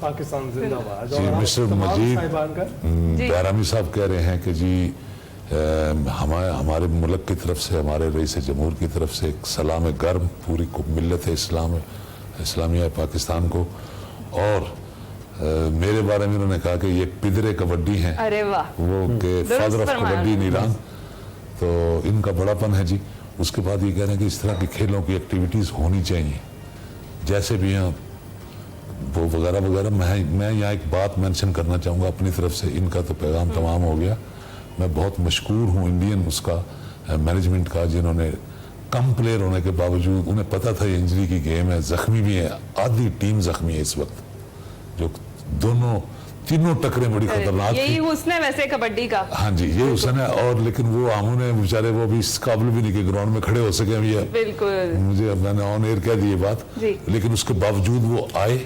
पाकिस्तान जिंदाबाद।
जी मिस्टर मजीद बैरामी साहब कह रहे हैं कि जी हमारे मुल्क की तरफ से, हमारे रईस जमहूर की तरफ से एक सलाम गर्म पूरी मिल्लत इस्लामिया पाकिस्तान को, और मेरे बारे में उन्होंने कहा कि ये पिदरे कबड्डी हैं।
अरे वाह,
वो के father of kabaddi in Iran, तो इनका बड़ापन है जी। उसके बाद ये कह रहे हैं कि इस तरह की खेलों की एक्टिविटीज़ होनी चाहिए, जैसे भी यहाँ वो वगैरह वगैरह। मैं यहाँ एक बात मेंशन करना चाहूँगा अपनी तरफ से, इनका तो पैगाम तमाम हो गया। मैं बहुत मशकूर हूँ इंडियन उसका मैनेजमेंट का, जिन्होंने कम प्लेयर होने के बावजूद, उन्हें पता था ये इंजरी की गेम है, ज़ख्मी भी है, आधी टीम ज़ख्मी है इस वक्त, जो तीनों टकरें बड़ी खतरनाक थी।
यही हुस्न है वैसे कबड्डी का।
हाँ जी, ये हुस्न है। और लेकिन वो आमू ने बेचारे वो भी इस काबिल भी नहीं कि ग्राउंड में खड़े हो सके। ये
बिल्कुल,
मुझे मैंने ऑन एयर कह दी ये बात, लेकिन उसके बावजूद वो आए।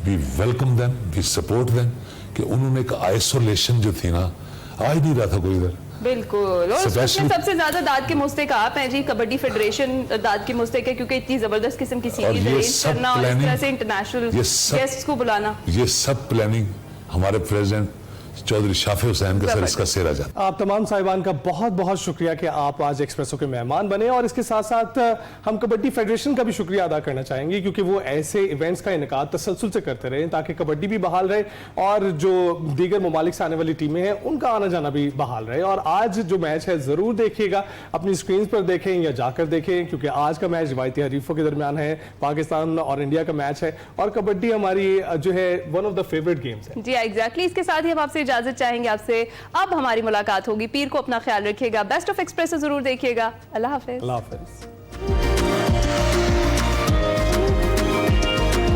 We welcome them, we support them, कि उन्होंने एक आइसोलेशन जो थी ना, आ ही नहीं रहा था कोई इधर।
बिल्कुल, और उसमें सबसे ज्यादा दाद के मुस्तक आप हैं जी। कबड्डी फेडरेशन दाद के मुस्तक है, क्योंकि इतनी जबरदस्त किस्म की सीरीज अरेंज करना और इस तरह से इंटरनेशनल गेस्ट्स को बुलाना,
ये सब प्लानिंग हमारे प्रेसिडेंट चौधरी शाफी हुसैन का सर इसका सेरा जाता।
आप तमाम साहिबान का बहुत बहुत शुक्रिया कि आप आज एक्सप्रेसो के मेहमान बने, और इसके साथ साथ हम कबड्डी फेडरेशन का भी शुक्रिया अदा करना चाहेंगे, क्योंकि वो ऐसे इवेंट्स का इनेकाद तसलसल से करते रहे ताकि कबड्डी भी बहाल रहे और जो दीगर ममालिक से आने वाली टीमें हैं उनका आना जाना भी बहाल रहे। और आज जो मैच है ज़रूर देखिएगा, अपनी स्क्रीन पर देखें या जाकर देखें, क्योंकि आज का मैच रिवायती हरीफों के दरमियान है, पाकिस्तान और इंडिया का मैच है, और कबड्डी हमारी जो है one of the favourite games है।
जी एग्जैक्टली। इसके साथ ही हम आपसे इजाजत चाहेंगे, आपसे अब हमारी मुलाकात होगी। पीर को अपना ख्याल रखिएगा, बेस्ट ऑफ एक्सप्रेस जरूर देखिएगा। अल्लाह हाफिज।
अल्लाह हाफिज।